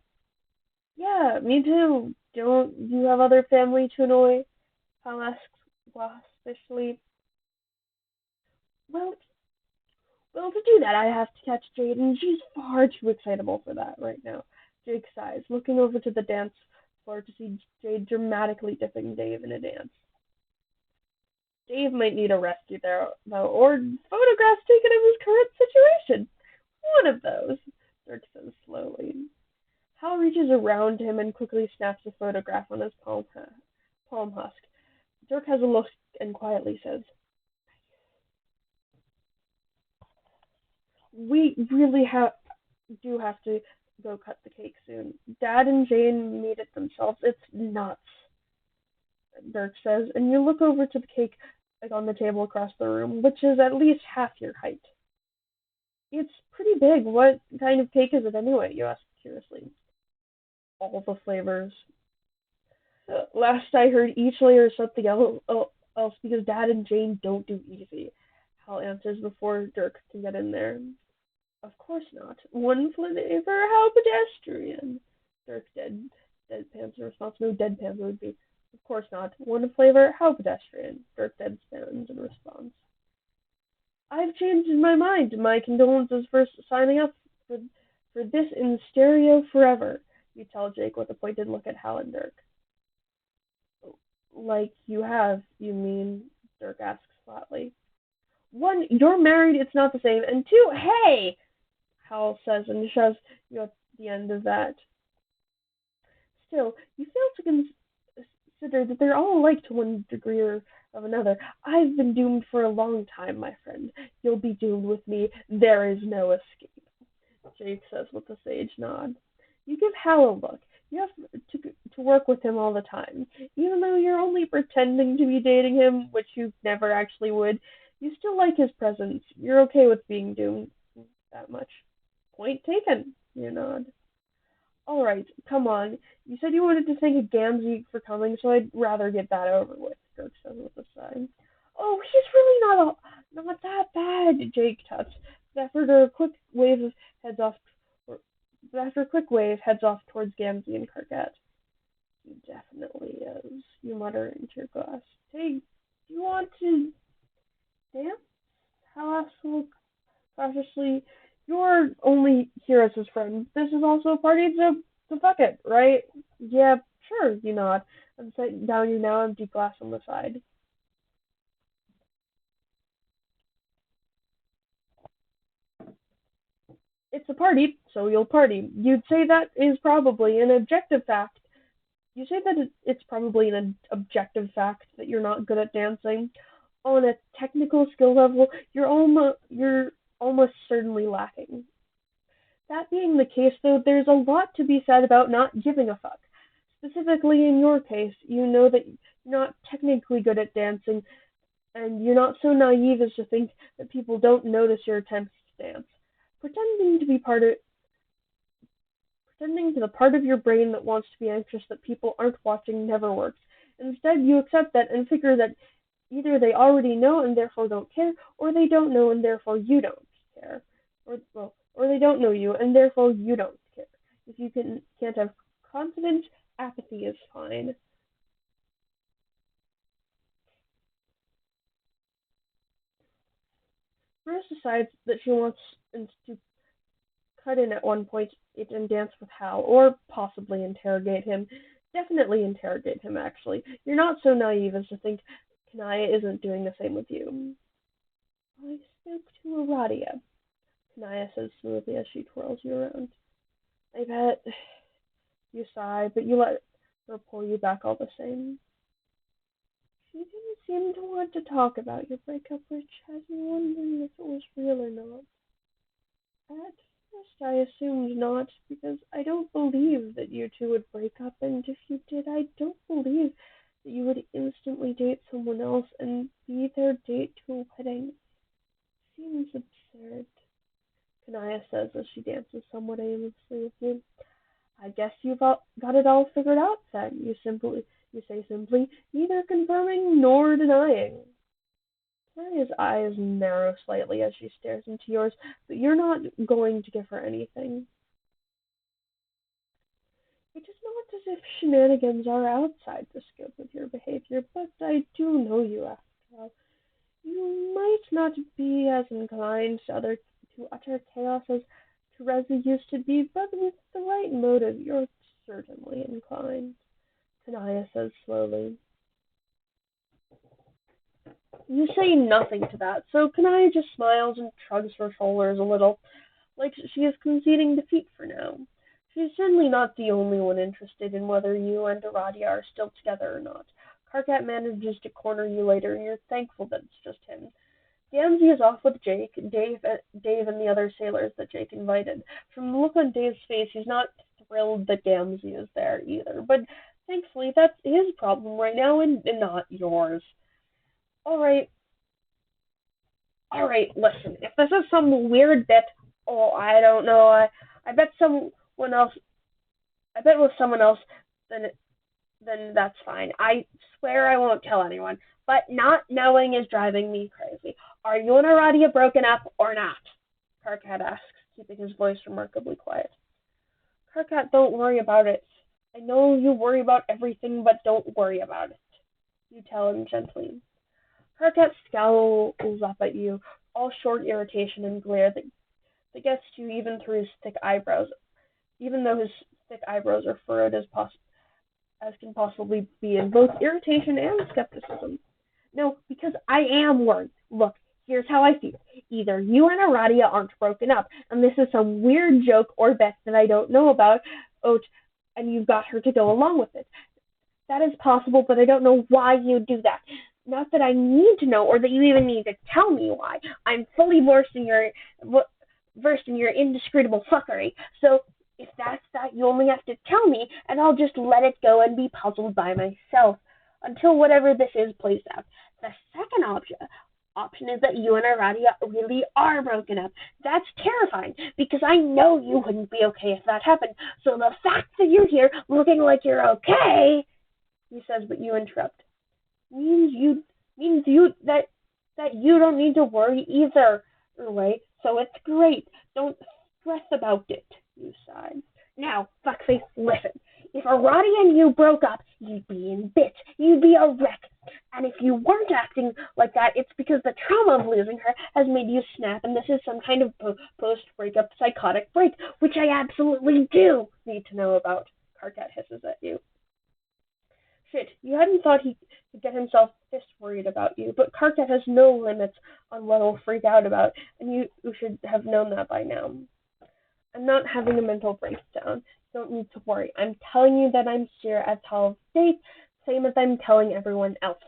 Yeah, me too. Don't you have other family to annoy? Hal asks waspishly. Well, Well, to do that, I have to catch Jade, and she's far too excitable for that right now. Jake sighs, looking over to the dance floor to see Jade dramatically dipping Dave in a dance. Dave might need a rescue there, though, or photographs taken of his current situation. One of those, Dirk says slowly. Hal reaches around him and quickly snaps a photograph on his palm husk. Dirk has a look and quietly says, "We really do have to go cut the cake soon. Dad and Jane made it themselves. It's nuts," Dirk says, and you look over to the cake like on the table across the room, which is at least half your height. It's pretty big. What kind of cake is it anyway? You ask curiously. All the flavors. Last I heard, each layer is something else because Dad and Jane don't do easy. Hal answers before Dirk can get in there. Of course not. One flavor? How pedestrian. Dirk deadpans in response. No deadpans would be. Of course not. One flavor? How pedestrian. Dirk deadpans in response. I've changed my mind. My condolences for signing up for this in stereo forever. You tell Jake with a pointed look at Hal and Dirk. Like you have, you mean? Dirk asks flatly. One, you're married. It's not the same. And two, hey, Hal says and shoves you at the end of that. Still, you fail to consider that they're all alike to one degree or of another. I've been doomed for a long time, my friend. You'll be doomed with me. There is no escape, Jake says with a sage nod. You give Hal a look. You have to work with him all the time. Even though you're only pretending to be dating him, which you never actually would, you still like his presence. You're okay with being doomed that much. Point taken, you nod. All right, come on. You said you wanted to thank Gamzee for coming, so I'd rather get that over with, Dirk says with a sigh. Oh, he's really not that bad, Jake tuts. After a quick wave heads off after a quick wave heads off towards Gamzee and Carquette. He definitely is, you mutter into your glass. Hey, do you want to dance? Hal asks cautiously. You're only here as his friend. This is also a party to fuck it, right? Yeah, sure, you nod. I'm setting down your now empty glass on the side. It's a party, so you'll party. You'd say that is probably an objective fact. You say that it's probably an objective fact that you're not good at dancing. On a technical skill level, you're almost certainly lacking. That being the case, though, there's a lot to be said about not giving a fuck. Specifically in your case, you know that you're not technically good at dancing, and you're not so naive as to think that people don't notice your attempts to dance. Pretending to be part of pretending to the part of your brain that wants to be anxious that people aren't watching never works. Instead, you accept that and figure that either they already know and therefore don't care, or they don't know and therefore you don't care. Or they don't know you and therefore you don't care. If you can't have confidence, apathy is fine. Rose decides that she wants to cut in at one point and dance with Hal, or possibly interrogate him. Definitely interrogate him, actually. You're not so naive as to think Kanaya isn't doing the same with you. I spoke to Aradia, Kanaya says smoothly as she twirls you around. I bet. You sigh, but you let her pull you back all the same. She didn't seem to want to talk about your breakup, which has me wondering if it was real or not. At first I assumed not, because I don't believe that you two would break up, and if you did, I don't believe that you would instantly date someone else and be their date to a wedding. Seems absurd, Kanaya says as she dances somewhat aimlessly with you. I guess got it all figured out then, you say simply, neither confirming nor denying. Maria's eyes narrow slightly as she stares into yours, but you're not going to give her anything. It is not as if shenanigans are outside the scope of your behavior, but I do know you after all. You might not be as inclined to utter chaos as Teresa used to be, but with the right motive, you're certainly inclined, Kanaya says slowly. You say nothing to that, so Kanaya just smiles and shrugs her shoulders a little, like she is conceding defeat for now. She's certainly not the only one interested in whether you and Aradia are still together or not. Karkat manages to corner you later, and you're thankful that it's just him. Gamzee is off with Dave, and the other sailors that Jake invited. From the look on Dave's face, he's not thrilled that Gamzee is there either, but thankfully that's his problem right now and not yours. Alright, alright, listen, if this is some weird bit, oh, I don't know, I bet someone else, I bet with someone else, then that's fine. I swear I won't tell anyone. But not knowing is driving me crazy. Are you and Aradia broken up or not? Karkat asks, keeping his voice remarkably quiet. Karkat, don't worry about it. I know you worry about everything, but don't worry about it. You tell him gently. Karkat scowls up at you, all short irritation and glare that gets to you even through his thick eyebrows, even though his thick eyebrows are furrowed as can possibly be in both irritation and skepticism. No, because I am worried. Look, here's how I feel. Either you and Aradia aren't broken up, and this is some weird joke or bet that I don't know about, and you've got her to go along with it. That is possible, but I don't know why you'd do that. Not that I need to know, or that you even need to tell me why. I'm fully versed in your indiscreetable fuckery. So if that's that, you only have to tell me, and I'll just let it go and be puzzled by myself until whatever this is plays out. The second option is that you and Aradia really are broken up. That's terrifying, because I know you wouldn't be okay if that happened. So the fact that you're here looking like you're okay, he says, but you interrupt, means you that you don't need to worry either, right? So it's great. Don't stress about it, you sighed. Now, fuckface, listen. If Aradia and you broke up, you'd be in bits. You'd be a wreck. And if you weren't acting like that, it's because the trauma of losing her has made you snap, and this is some kind of post-breakup psychotic break, which I absolutely do need to know about. Karkat hisses at you. Shit, you hadn't thought he could get himself this worried about you, but Karkat has no limits on what he'll freak out about, and you should have known that by now. I'm not having a mental breakdown. don't need to worry. I'm telling you that I'm here at 12 dates, same as I'm telling everyone else,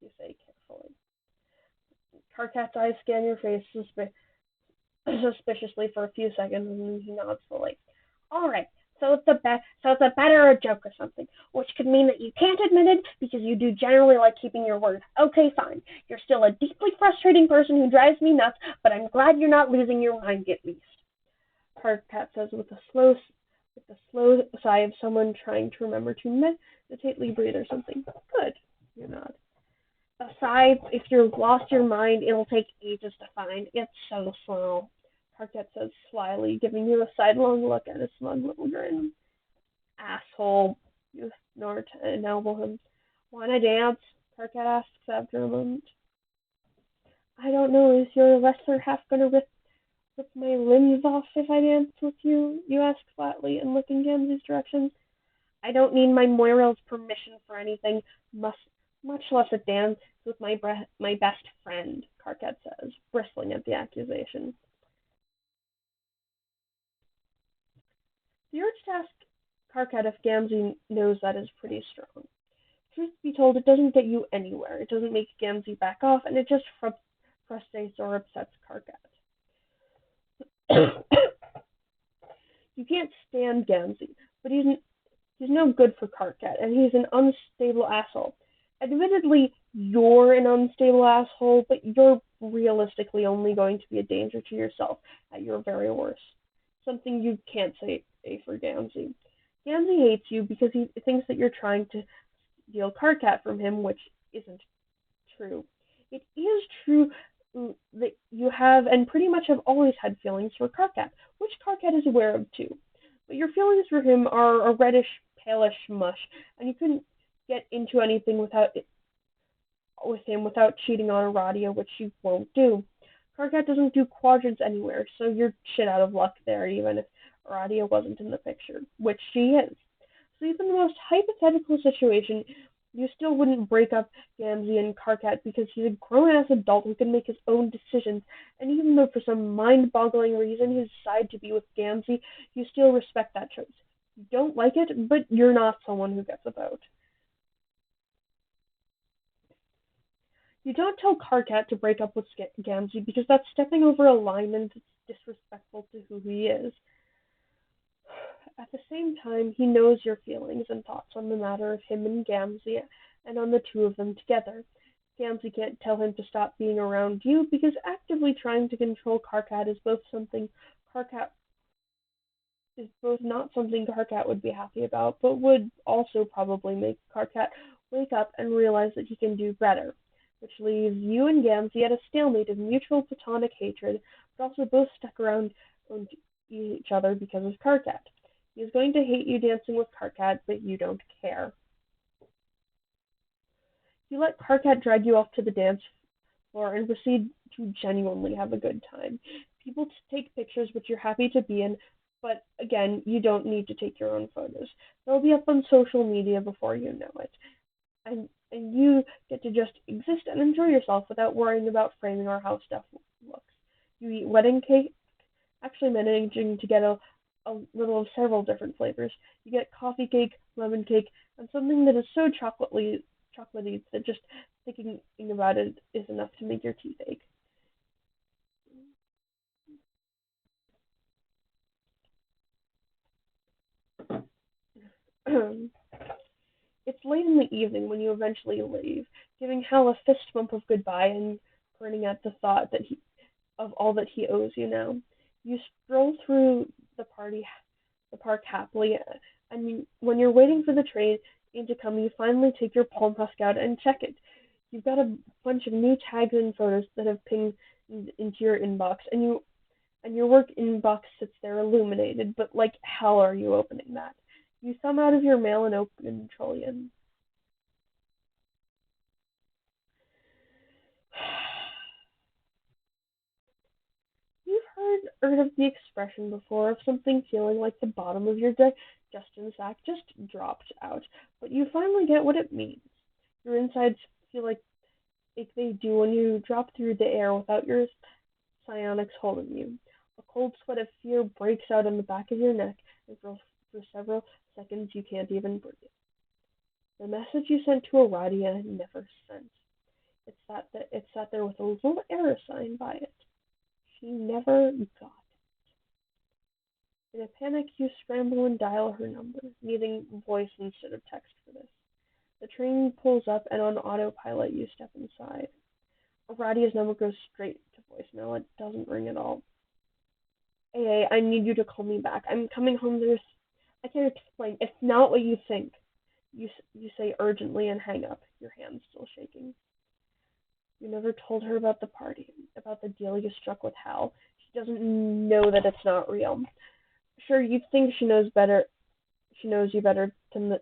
you say carefully. Karkat's eyes scan your face suspiciously for a few seconds, and he nods slowly. All right, so it's a bet or a joke or something, which could mean that you can't admit it because you do generally like keeping your word. Okay, fine. You're still a deeply frustrating person who drives me nuts, but I'm glad you're not losing your mind at least. Karkat says with a slow sigh of someone trying to remember to meditately breathe or something. Good, you nod. Besides, if you've lost your mind, it'll take ages to find. It's so slow. Karkat says slyly, giving you a sidelong look and a smug little grin. Asshole, you snort and elbow him. Wanna dance? Karkat asks after a moment. I don't know, is your lesser half gonna rip my limbs off if I dance with you? You ask flatly and look in Gamzee's direction. I don't need my Moira's permission for anything, much less a dance with my best friend, Karkat says, bristling at the accusation. The urge to ask Karkat if Gamzee knows that is pretty strong. Truth be told, it doesn't get you anywhere. It doesn't make Gamzee back off, and it just frustrates or upsets Karkat. You can't stand Gamzee, but he's no good for Karkat, and he's an unstable asshole. Admittedly, you're an unstable asshole, but you're realistically only going to be a danger to yourself at your very worst. Something you can't say for Gamzee. Gamzee hates you because he thinks that you're trying to steal Karkat from him, which isn't true. It is true that you have and pretty much have always had feelings for Karkat, which Karkat is aware of too. But your feelings for him are a reddish, palish mush, and you couldn't get into anything with him without cheating on Aradia, which you won't do. Karkat doesn't do quadrants anywhere, so you're shit out of luck there, even if Aradia wasn't in the picture, which she is. So even the most hypothetical situation, you still wouldn't break up Gamzee and Karkat because he's a grown-ass adult who can make his own decisions, and even though for some mind-boggling reason he decided to be with Gamzee, you still respect that choice. You don't like it, but you're not someone who gets about. You don't tell Karkat to break up with Gamzee because that's stepping over a line and it's disrespectful to who he is. At the same time, he knows your feelings and thoughts on the matter of him and Gamzee and on the two of them together. Gamzee can't tell him to stop being around you because actively trying to control Karkat Karkat is both not something Karkat would be happy about, but would also probably make Karkat wake up and realize that he can do better, which leaves you and Gamzee at a stalemate of mutual platonic hatred, but also both stuck around each other because of Karkat. He is going to hate you dancing with Karkat, but you don't care. You let Karkat drag you off to the dance floor and proceed to genuinely have a good time. People take pictures which you're happy to be in, but again, you don't need to take your own photos. They'll be up on social media before you know it. And you get to just exist and enjoy yourself without worrying about framing or how stuff looks. You eat wedding cake, actually managing to get a little of several different flavors. You get coffee cake, lemon cake, and something that is so chocolatey that just thinking about it is enough to make your teeth ache. It's late in the evening when you eventually leave, giving Hal a fist bump of goodbye and grinning at the thought of all that he owes you now. You stroll through the park happily, and when you're waiting for the train to come, you finally take your palm husk out and check it. You've got a bunch of new tags and photos that have pinged into your inbox, and your work inbox sits there illuminated. But like hell, are you opening that? You thumb out of your mail and open Trollian. You've heard of the expression before of something feeling like the bottom of your digestion sac just dropped out, but you finally get what it means. Your insides feel like they do when you drop through the air without your psionics holding you. A cold sweat of fear breaks out on the back of your neck and For several seconds you can't even breathe. The message you sent to Aradia never sent. It sat there with a little error sign by it. She never got it. In a panic, you scramble and dial her number, needing voice instead of text for this. The train pulls up, and on autopilot, you step inside. Aradia's number goes straight to voicemail. It doesn't ring at all. Hey, I need you to call me back. I'm coming home. I can't explain. It's not what you think. You say urgently and hang up, your hands still shaking. You never told her about the party, about the deal you struck with Hal. She doesn't know that it's not real. Sure, you think she knows better. She knows you better than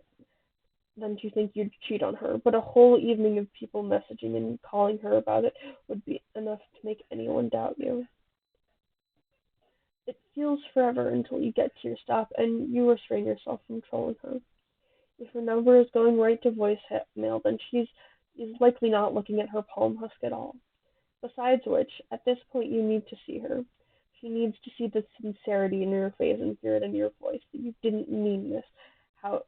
to think you'd cheat on her, but a whole evening of people messaging and calling her about it would be enough to make anyone doubt you. It feels forever until you get to your stop and you restrain yourself from trolling her. If her number is going right to voicemail, then she's is likely not looking at her palm husk at all. Besides which, at this point you need to see her. She needs to see the sincerity in your face and hear it in your voice that you didn't mean this, how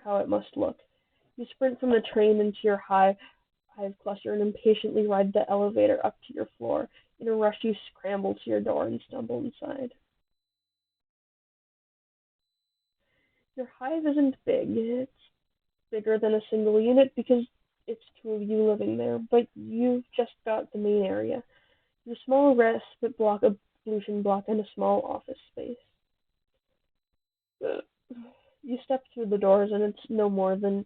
how it must look. You sprint from the train into your hive cluster and impatiently ride the elevator up to your floor. In a rush, you scramble to your door and stumble inside. Your hive isn't big. It's bigger than a single unit because it's two of you living there, but you've just got the main area. Your small respite block, ablution block, and a small office space. You step through the doors, and it's no more than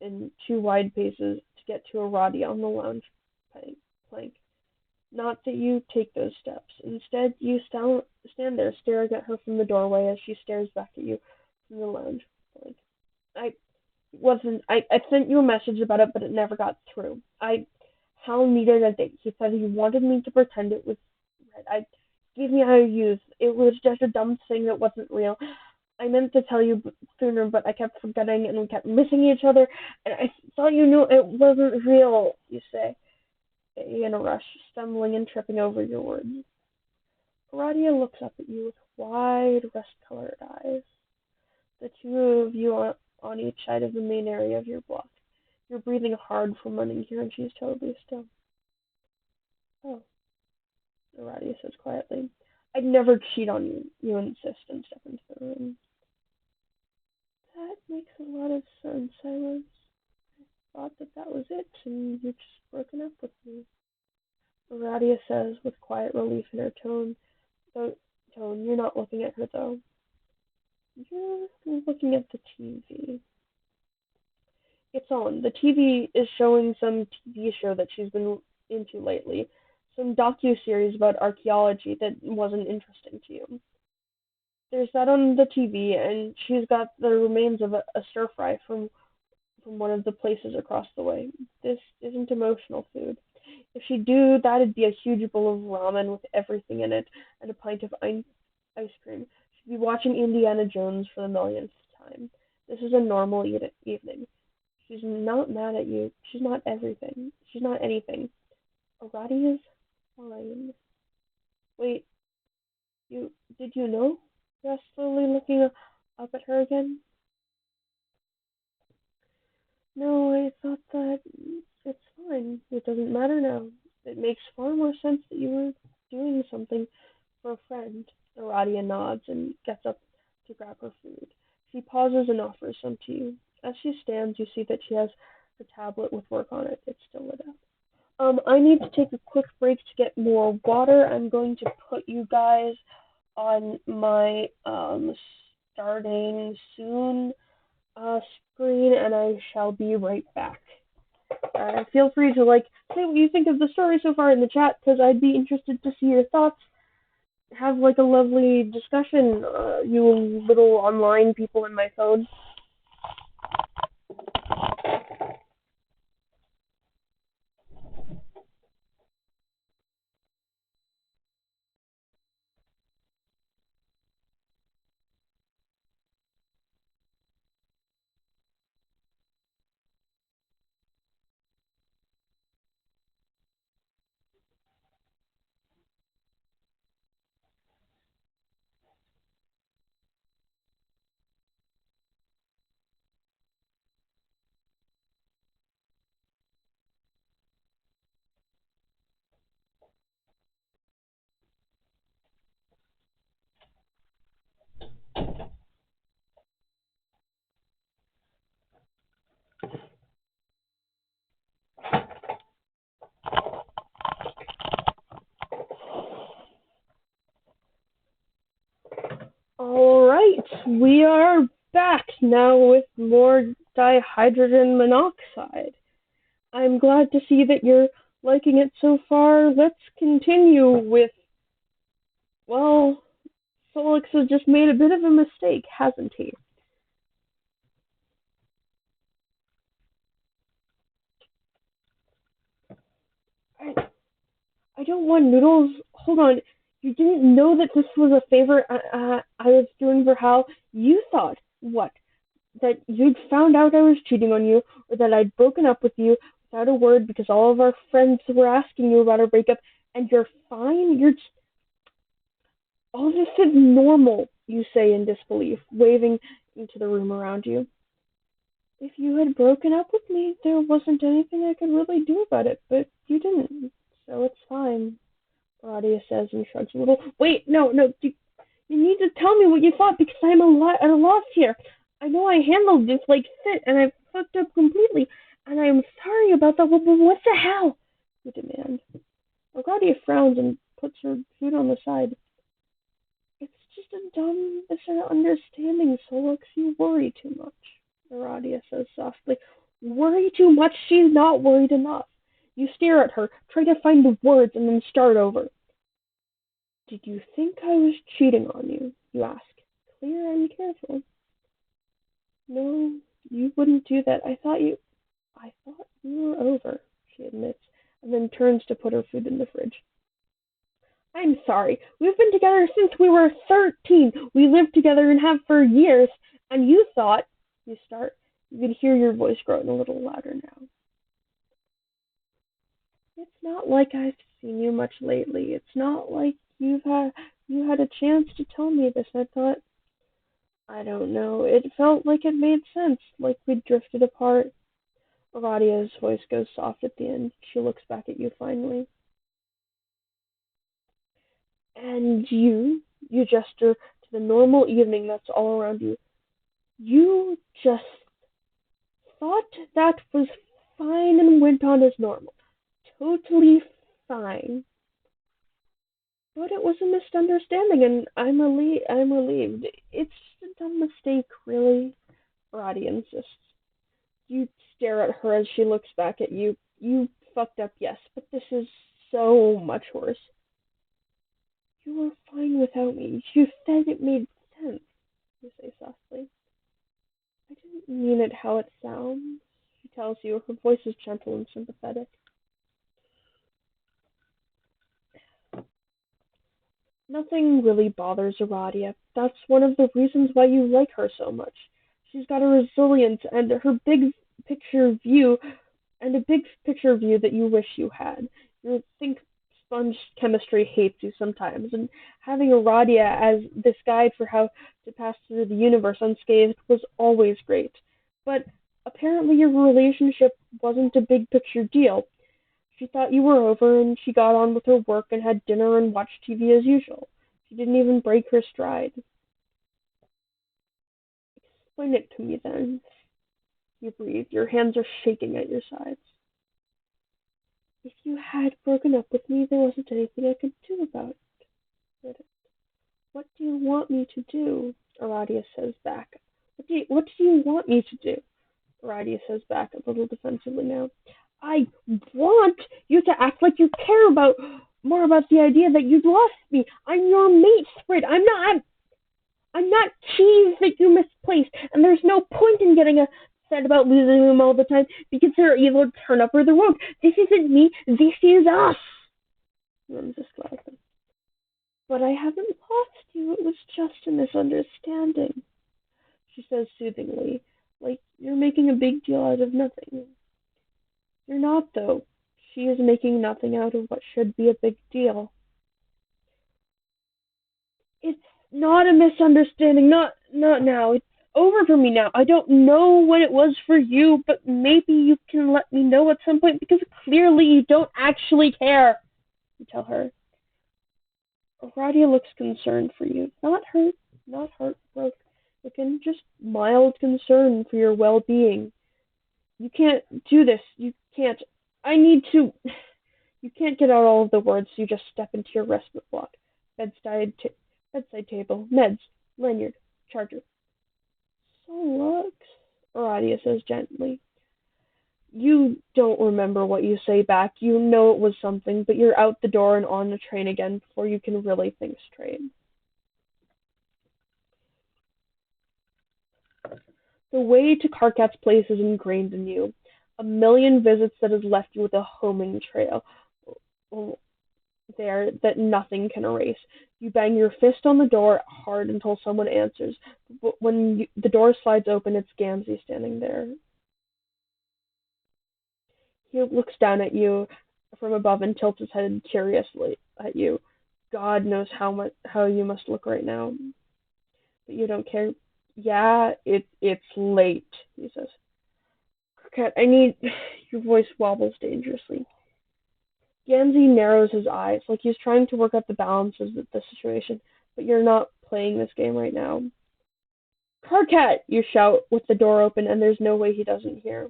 in two wide paces to get to Aradia on the lounge plank. Not that you take those steps. Instead, you stand there staring at her from the doorway as she stares back at you from the lounge plank. I I sent you a message about it, but it never got through. Hal needed a date. He said he wanted me to pretend it was red. I gave me how to use. It was just a dumb thing that wasn't real. I meant to tell you sooner, but I kept forgetting and we kept missing each other, and I thought you knew it wasn't real, you say, in a rush, stumbling and tripping over your words. Aradia looks up at you with wide, rust-colored eyes. The two of you on each side of the main area of your block. You're breathing hard from running here, and she's totally still. Oh, Aradia says quietly. I'd never cheat on you, you insist, and step into the room. That makes a lot of sense. I thought that was it, and you've just broken up with me. Aradia says, with quiet relief in her tone. You're not looking at her, though. You're looking at the TV. It's on. The TV is showing some TV show that she's been into lately. Some docu-series about archaeology that wasn't interesting to you. There's that on the TV, and she's got the remains of a stir-fry from one of the places across the way. This isn't emotional food. If she'd do, that'd be a huge bowl of ramen with everything in it, and a pint of ice cream. She'd be watching Indiana Jones for the millionth time. This is a normal evening. She's not mad at you. She's not everything. She's not anything. Arati is fine. Wait, did you know? You're slowly looking up at her again. No, I thought that it's fine. It doesn't matter now. It makes far more sense that you were doing something for a friend. Aradia nods and gets up to grab her food. She pauses and offers some to you. As she stands, you see that she has her tablet with work on it. It's still lit up. I need to take a quick break to get more water. I'm going to put you guys on my starting soon screen, and I shall be right back. Feel free to say what you think of the story so far in the chat, because I'd be interested to see your thoughts. Have a lovely discussion, you little online people in my phone. Alright, we are back now with more dihydrogen monoxide. I'm glad to see that you're liking it so far. Let's continue with, well, Solix has just made a bit of a mistake, hasn't he? I don't want noodles. Hold on. You didn't know that this was a favor I was doing for Hal? You thought, what? That you'd found out I was cheating on you, or that I'd broken up with you without a word because all of our friends were asking you about our breakup, and you're fine? All this is normal, you say in disbelief, waving into the room around you. If you had broken up with me, there wasn't anything I could really do about it, but you didn't, so it's fine, Radia says and shrugs a little. Wait, no, you need to tell me what you thought because I'm at a loss here. I know I handled this like shit and I fucked up completely, and I'm sorry about that, but what the hell? You demand. Aradia frowns and puts her food on the side. It's just a dumb misunderstanding, Solix. You worry too much, Aradia says softly. Worry too much? She's not worried enough. You stare at her, try to find the words, and then start over. Did you think I was cheating on you? You ask, clear and careful. No, you wouldn't do that. I thought you were over, she admits, and then turns to put her food in the fridge. I'm sorry. We've been together since we were 13. We lived together and have for years. And you thought, you start. You can hear your voice growing a little louder now. It's not like I've seen you much lately. It's not like you had a chance to tell me this. I thought, I don't know. It felt like it made sense, like we'd drifted apart. Aradia's voice goes soft at the end. She looks back at you finally. And you gesture to the normal evening that's all around you. You just thought that was fine and went on as normal. Totally fine. But it was a misunderstanding, and I'm relieved. It's just a dumb mistake, really. Roddy insists. You stare at her as she looks back at you. You fucked up, yes, but this is so much worse. You were fine without me. You said it made sense, you say softly. I didn't mean it how it sounds, she tells you. Her voice is gentle and sympathetic. Nothing really bothers Aradia. That's one of the reasons why you like her so much. She's got a resilience and her big picture view that you wish you had. You think sponge chemistry hates you sometimes, and having Aradia as this guide for how to pass through the universe unscathed was always great. But apparently your relationship wasn't a big picture deal. She thought you were over, and she got on with her work and had dinner and watched TV as usual. She didn't even break her stride. Explain it to me, then. You breathe. Your hands are shaking at your sides. If you had broken up with me, there wasn't anything I could do about it. What do you want me to do? Aradia says back. What do you want me to do? Aradia says back, a little defensively now. I want you to act like you care about more about the idea that you lost me. I'm your mate, Sprit. I'm not cheese that you misplaced, and there's no point in getting upset about losing them all the time because they're either turn up or the road. This isn't me. This is us. Just loudly. But I haven't lost you. It was just a misunderstanding, she says soothingly, like you're making a big deal out of nothing. You're not, though. She is making nothing out of what should be a big deal. It's not a misunderstanding. Not now. It's over for me now. I don't know what it was for you, but maybe you can let me know at some point because clearly you don't actually care. You tell her. Aradia looks concerned for you. Not hurt, not heartbroken, just mild concern for your well-being. You can't do this. You can't. I need to. You can't get out all of the words, so you just step into your respite block. Bedside table, meds, lanyard. Charger. So Lux, Aradia says gently. You don't remember what you say back. You know it was something, but you're out the door and on the train again before you can really think straight. The way to Karkat's place is ingrained in you. A million visits that has left you with a homing trail there that nothing can erase. You bang your fist on the door hard until someone answers. But when the door slides open, it's Gamzee standing there. He looks down at you from above and tilts his head curiously at you. God knows how you must look right now, but you don't care. Yeah, it's late, he says. Cat, I need. Your voice wobbles dangerously. Gamzee narrows his eyes, like he's trying to work out the balances of the situation, but you're not playing this game right now. Karkat! You shout with the door open, and there's no way he doesn't hear.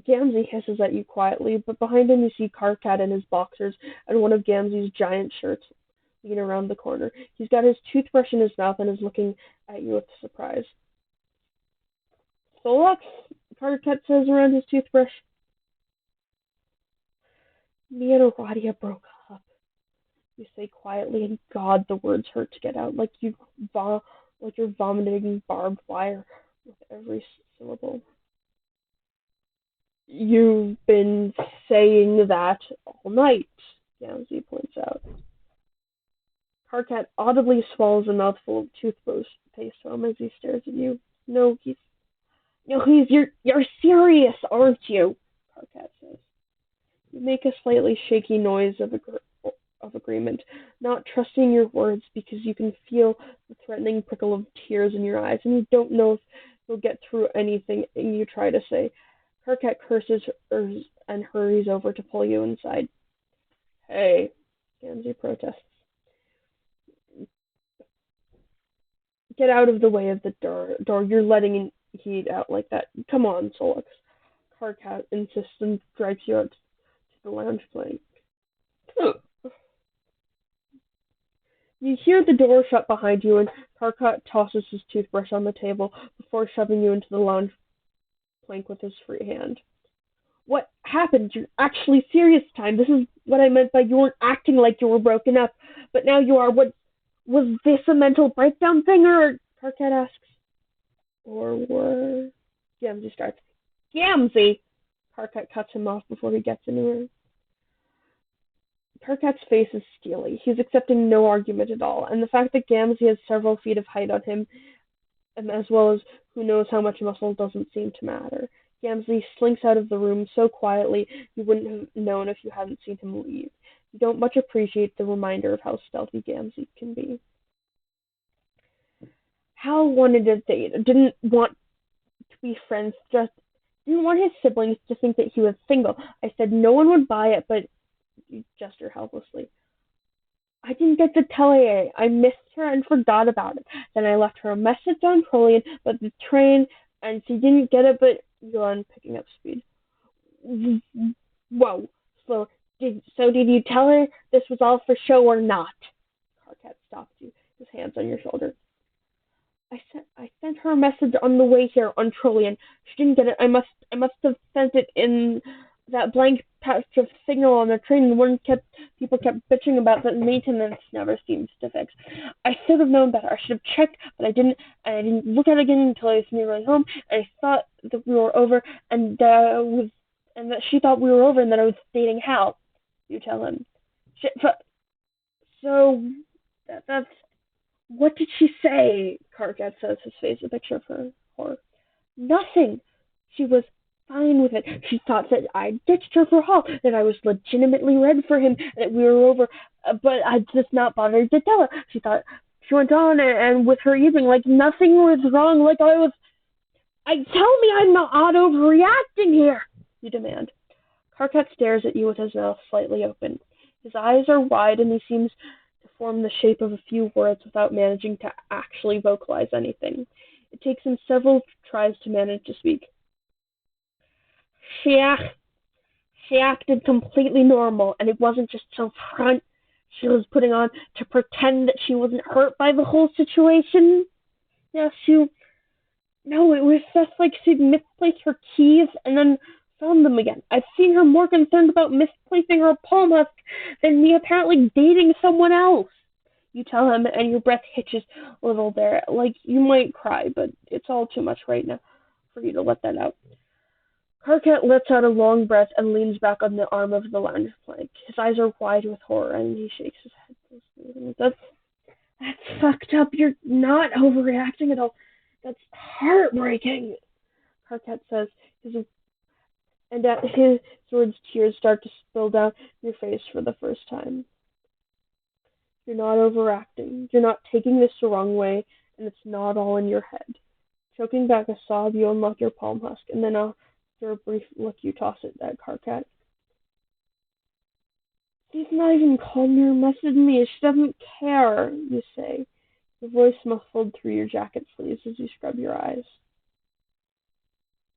Gamzee hisses at you quietly, but behind him you see Karkat in his boxers and one of Gamzee's giant shirts lean around the corner. He's got his toothbrush in his mouth and is looking at you with surprise. Solux, Karkat says around his toothbrush. Me and Aradia broke up. You say quietly, and God, the words hurt to get out, like you're vomiting barbed wire with every syllable. You've been saying that all night, Gamzee points out. Karkat audibly swallows a mouthful of toothpaste foam as he stares at you. No, you're serious, aren't you? Karkat says. You make a slightly shaky noise of agreement, not trusting your words because you can feel the threatening prickle of tears in your eyes, and you don't know if you'll get through anything you try to say. Karkat curses and hurries over to pull you inside. Hey, Gamzee protests. Get out of the way of the door. You're letting heat out like that. Come on, Solix. Karkat insists and drags you out to the lounge plank. You hear the door shut behind you, and Karkat tosses his toothbrush on the table before shoving you into the lounge plank with his free hand. What happened? You're actually serious this time. This is what I meant by you weren't acting like you were broken up, but now you are. What was this a mental breakdown thing, or Karkat asks? Or were Gamzee starts. Gamzee! Karkat cuts him off before he gets anywhere. Karkat's face is steely. He's accepting no argument at all, and the fact that Gamzee has several feet of height on him, as well as who knows how much muscle, doesn't seem to matter. Gamzee slinks out of the room so quietly you wouldn't have known if you hadn't seen him leave. You don't much appreciate the reminder of how stealthy Gamzee can be. Hal wanted a date, didn't want to be friends, just didn't want his siblings to think that he was single. I said no one would buy it, but you gesture helplessly. I didn't get to tell AA. I missed her and forgot about it. Then I left her a message on Trollian, but the train, and she didn't get it, but you're on picking up speed. Whoa, slow. Did you tell her this was all for show or not? Karkat stopped you, his hands on your shoulder. I sent her a message on the way here on Trollian. She didn't get it. I must have sent it in that blank patch of signal on the train. And people kept bitching about that maintenance never seems to fix. I should have known better. I should have checked, but I didn't. And I didn't look at it again until I was nearly home. And I thought that we were over, and that she thought we were over, and that I was dating Hal. You tell him. So that's. What did she say? Karkat says, his face a picture of her horror. Nothing. She was fine with it. She thought that I ditched her for Hall, that I was legitimately ready for him, that we were over, but I just not bothered to tell her. She went on and with her evening like nothing was wrong, like I was. Tell me I'm not overreacting here, you demand. Karkat stares at you with his mouth slightly open. His eyes are wide and he seems to form the shape of a few words without managing to actually vocalize anything. It takes him several tries to manage to speak. She acted completely normal, and it wasn't just some front. She was putting on to pretend that she wasn't hurt by the whole situation. Yes, no, it was just like she'd misplaced her keys and then found them again. I've seen her more concerned about misplacing her palm husk than me apparently dating someone else. You tell him, and your breath hitches a little there, like you might cry, but it's all too much right now for you to let that out. Karkat lets out a long breath and leans back on the arm of the lounge plank. His eyes are wide with horror, and he shakes his head. That's fucked up. You're not overreacting at all. That's heartbreaking, Karkat says, and at his words, tears start to spill down your face for the first time. You're not overacting. You're not taking this the wrong way, and it's not all in your head. Choking back a sob, you unlock your palm husk, and then after a brief look, you toss it at Karkat. She's not even called me or messaged me. She doesn't care, you say, your voice muffled through your jacket sleeves as you scrub your eyes.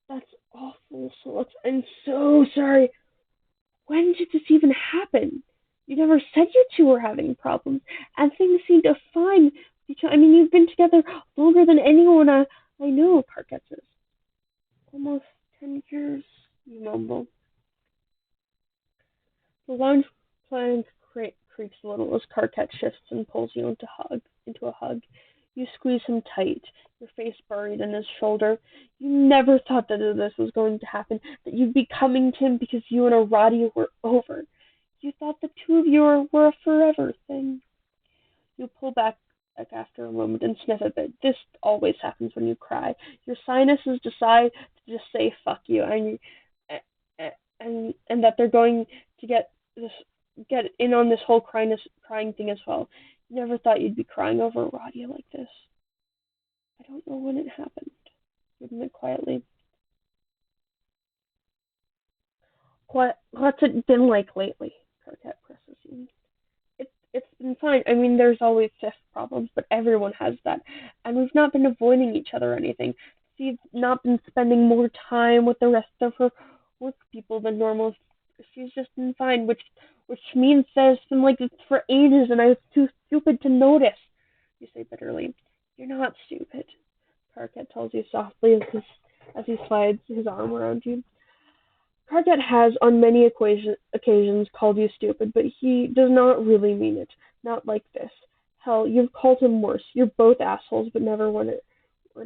That's awful, Celeste. I'm so sorry. When did this even happen? You never said you two were having problems, and things seem to fine. I mean, you've been together longer than anyone I know, Karkat says. Almost 10 years, you mumble. The lounge plank creaks a little as Karkat shifts and pulls you into a hug. You squeeze him tight, your face buried in his shoulder. You never thought that this was going to happen, that you'd be coming to him because you and Arati were over. You thought the two of you were a forever thing. You pull back after a moment and sniff a bit. This always happens when you cry. Your sinuses decide to just say "fuck you," and that they're going to get in on this whole crying thing as well. You never thought you'd be crying over Radia like this. I don't know when it happened. You admit quietly. What's it been like lately? Karkat presses you. It's been fine. I mean, there's always fifth problems, but everyone has that. And we've not been avoiding each other or anything. She's not been spending more time with the rest of her work people than normal. She's just been fine, which means there's been like this for ages, and I was too stupid to notice. You say bitterly. You're not stupid. Karkat tells you softly as he slides his arm around you. Karkat has, on many occasions, called you stupid, but he does not really mean it. Not like this. Hell, you've called him worse. You're both assholes, but never when it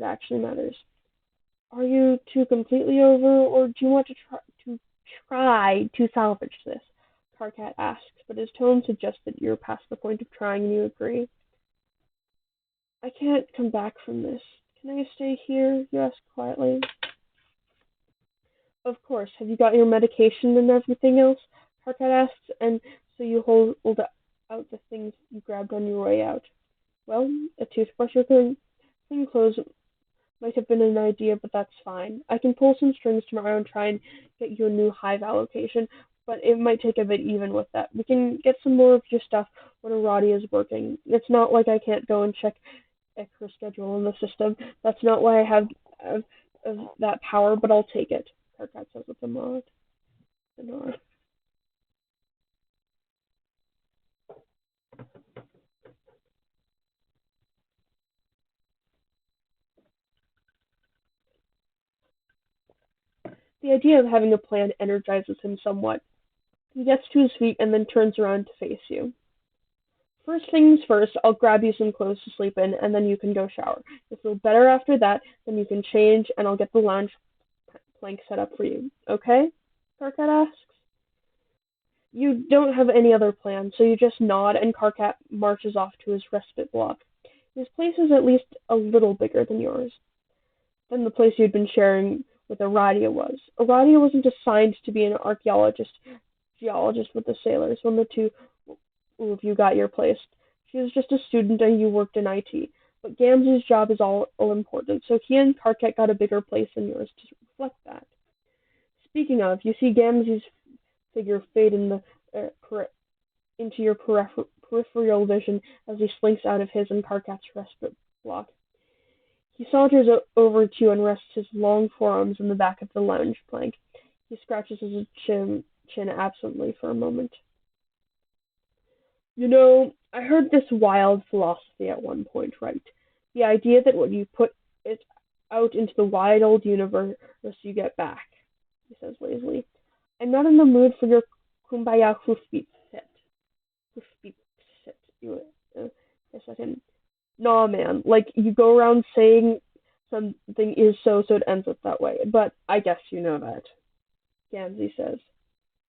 actually matters. Are you two completely over, or do you want to try to salvage this? Karkat asks, but his tone suggests that you're past the point of trying and you agree. I can't come back from this. Can I stay here? You ask quietly. Of course. Have you got your medication and everything else? Karkat asks, and so you hold out the things you grabbed on your way out. Well, a toothbrush or clean clothes might have been an idea, but that's fine. I can pull some strings tomorrow and try and get you a new hive allocation, but it might take a bit even with that. We can get some more of your stuff when Arati is working. It's not like I can't go and check her schedule in the system. That's not why I have that power, but I'll take it. Karkat says with a nod. The idea of having a plan energizes him somewhat. He gets to his feet and then turns around to face you. First things first, I'll grab you some clothes to sleep in, and then you can go shower. You'll feel better after that, then you can change, and I'll get the lounge plank set up for you. Okay? Karkat asks. You don't have any other plan, so you just nod, and Karkat marches off to his respite block. His place is at least a little bigger than the place you'd been sharing with Aradia was. Aradia wasn't assigned to be an geologist with the sailors when the two of you got your place. She was just a student and you worked in IT. But Gamzee's job is all important, so he and Karkat got a bigger place than yours to reflect that. Speaking of, you see Gamzee's figure fade into your peripheral vision as he slinks out of his and Karkat's respite block. He saunters over to you and rests his long forearms in the back of the lounge plank. He scratches his chin absently for a moment. I heard this wild philosophy at one point, right? The idea that when you put it out into the wide old universe, you get back, he says lazily. I'm not in the mood for your kumbaya hoofbeat shit. Yes, I can. Nah, man. Like, you go around saying something is so it ends up that way. But I guess you know that, Gamzee says.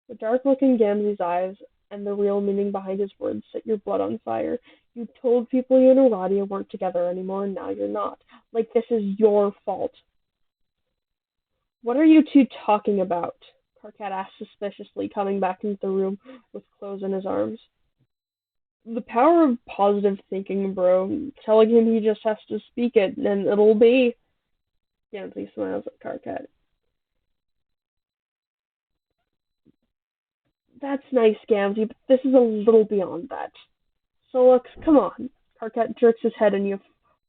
The dark look in Gamzee's eyes and the real meaning behind his words set your blood on fire. You told people you and Aradia weren't together anymore, and now you're not. Like, this is your fault. What are you two talking about? Karkat asked suspiciously, coming back into the room with clothes in his arms. The power of positive thinking, bro. Telling him he just has to speak it, and it'll be. Yancy smiles at Karkat. That's nice, Gamzee, but this is a little beyond that. Solux, come on. Karkat jerks his head and you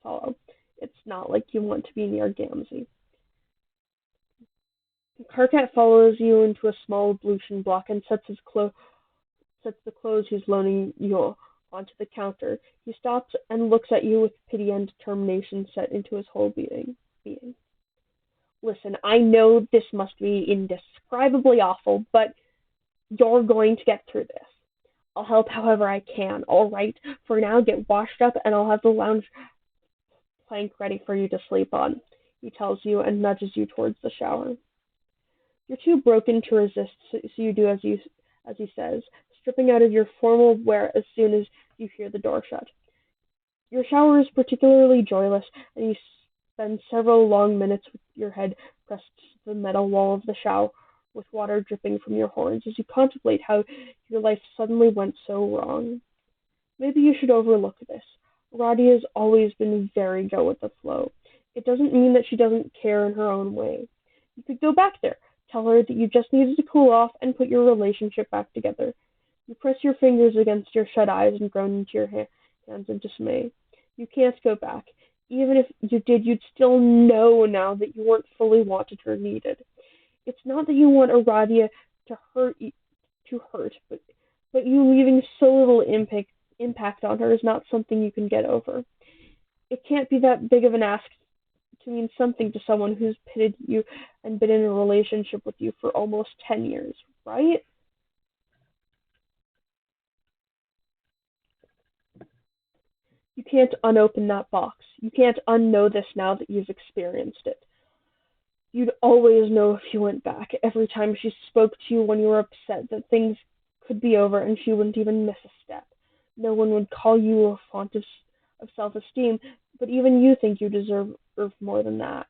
follow. It's not like you want to be near Gamzee. Karkat follows you into a small ablution block and sets the clothes he's loaning you onto the counter. He stops and looks at you with pity and determination set into his whole being. Listen, I know this must be indescribably awful, but you're going to get through this. I'll help however I can, all right? For now, get washed up and I'll have the lounge plank ready for you to sleep on, he tells you and nudges you towards the shower. You're too broken to resist, so you do as he says, stripping out of your formal wear as soon as you hear the door shut. Your shower is particularly joyless, and you spend several long minutes with your head pressed to the metal wall of the shower, with water dripping from your horns as you contemplate how your life suddenly went so wrong. Maybe you should overlook this. Roddy has always been very go with the flow. It doesn't mean that she doesn't care in her own way. You could go back there, tell her that you just needed to cool off and put your relationship back together. You press your fingers against your shut eyes and groan into your hands in dismay. You can't go back. Even if you did, you'd still know now that you weren't fully wanted or needed. It's not that you want Aradia to hurt, but you leaving so little impact on her is not something you can get over. It can't be that big of an ask to mean something to someone who's pitted you and been in a relationship with you for almost 10 years, right? You can't unopen that box. You can't unknow this now that you've experienced it. You'd always know if you went back. Every time she spoke to you when you were upset that things could be over and she wouldn't even miss a step. No one would call you a font of self-esteem, but even you think you deserve more than that.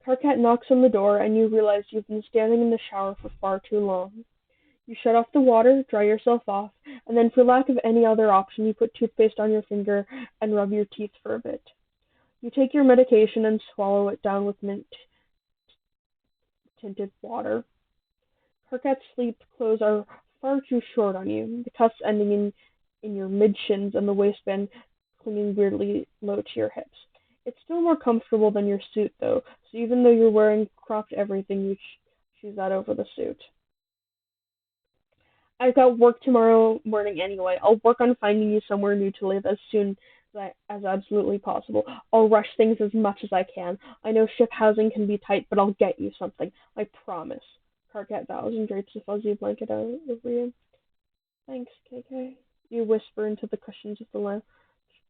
Karkat knocks on the door and you realize you've been standing in the shower for far too long. You shut off the water, dry yourself off, and then for lack of any other option you put toothpaste on your finger and rub your teeth for a bit. You take your medication and swallow it down with mint tinted water. Karkat's sleep clothes are far too short on you, the cuffs ending in your mid-shins and the waistband clinging weirdly low to your hips. It's still more comfortable than your suit, though, so even though you're wearing cropped everything, you choose that over the suit. I've got work tomorrow morning anyway. I'll work on finding you somewhere new to live as soon as absolutely possible. I'll rush things as much as I can. I know ship housing can be tight, but I'll get you something. I promise. Karkat bows and drapes a fuzzy blanket over you. Thanks, KK. You whisper into the cushions of the lounge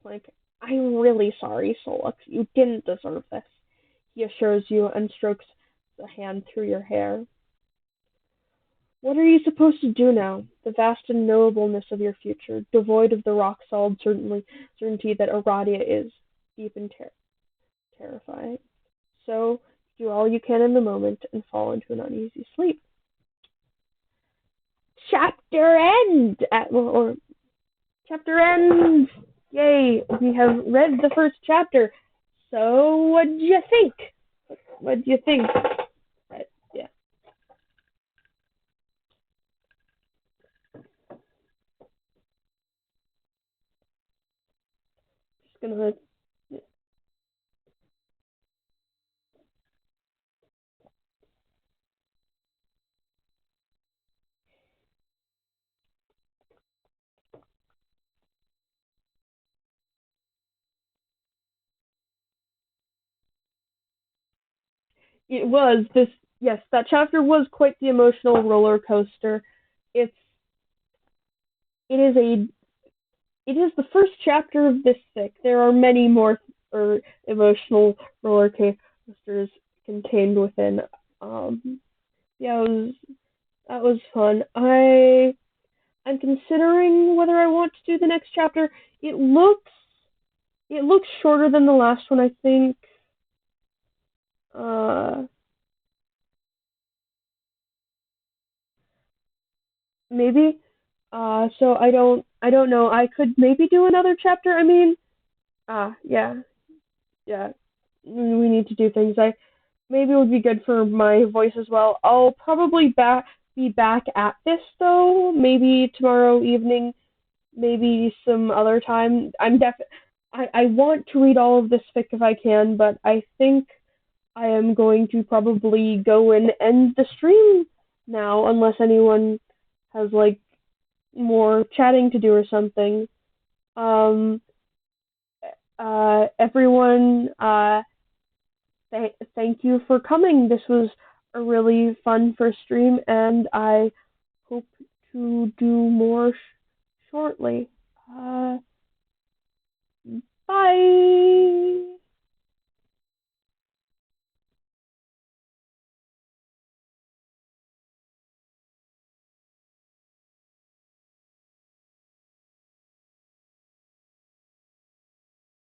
blanket. I'm really sorry, Solux. You didn't deserve this, he assures you and strokes the hand through your hair. What are you supposed to do now? The vast unknowableness of your future, devoid of the rock-solid certainty that Aradia is, deep and terrifying. So, do all you can in the moment and fall into an uneasy sleep. Chapter end! Or chapter ends! Yay! We have read the first chapter. So, what'd you think? What'd you think? Right, yeah. Just gonna it was this. Yes, that chapter was quite the emotional roller coaster. It's it is a it is the first chapter of this thick. There are many more emotional roller coasters contained within. Yeah, that was fun. I'm considering whether I want to do the next chapter. It looks it looks shorter than the last one, I think. Uh, maybe. So I don't know. I could maybe do another chapter. I mean, yeah, yeah. We need to do things. I maybe it would be good for my voice as well. I'll probably be back at this though. Maybe tomorrow evening. Maybe some other time. I want to read all of this fic if I can, but I think I am going to probably go and end the stream now, unless anyone has like more chatting to do or something. Um, everyone, thank you for coming. This was a really fun first stream, and I hope to do more shortly. Uh, bye.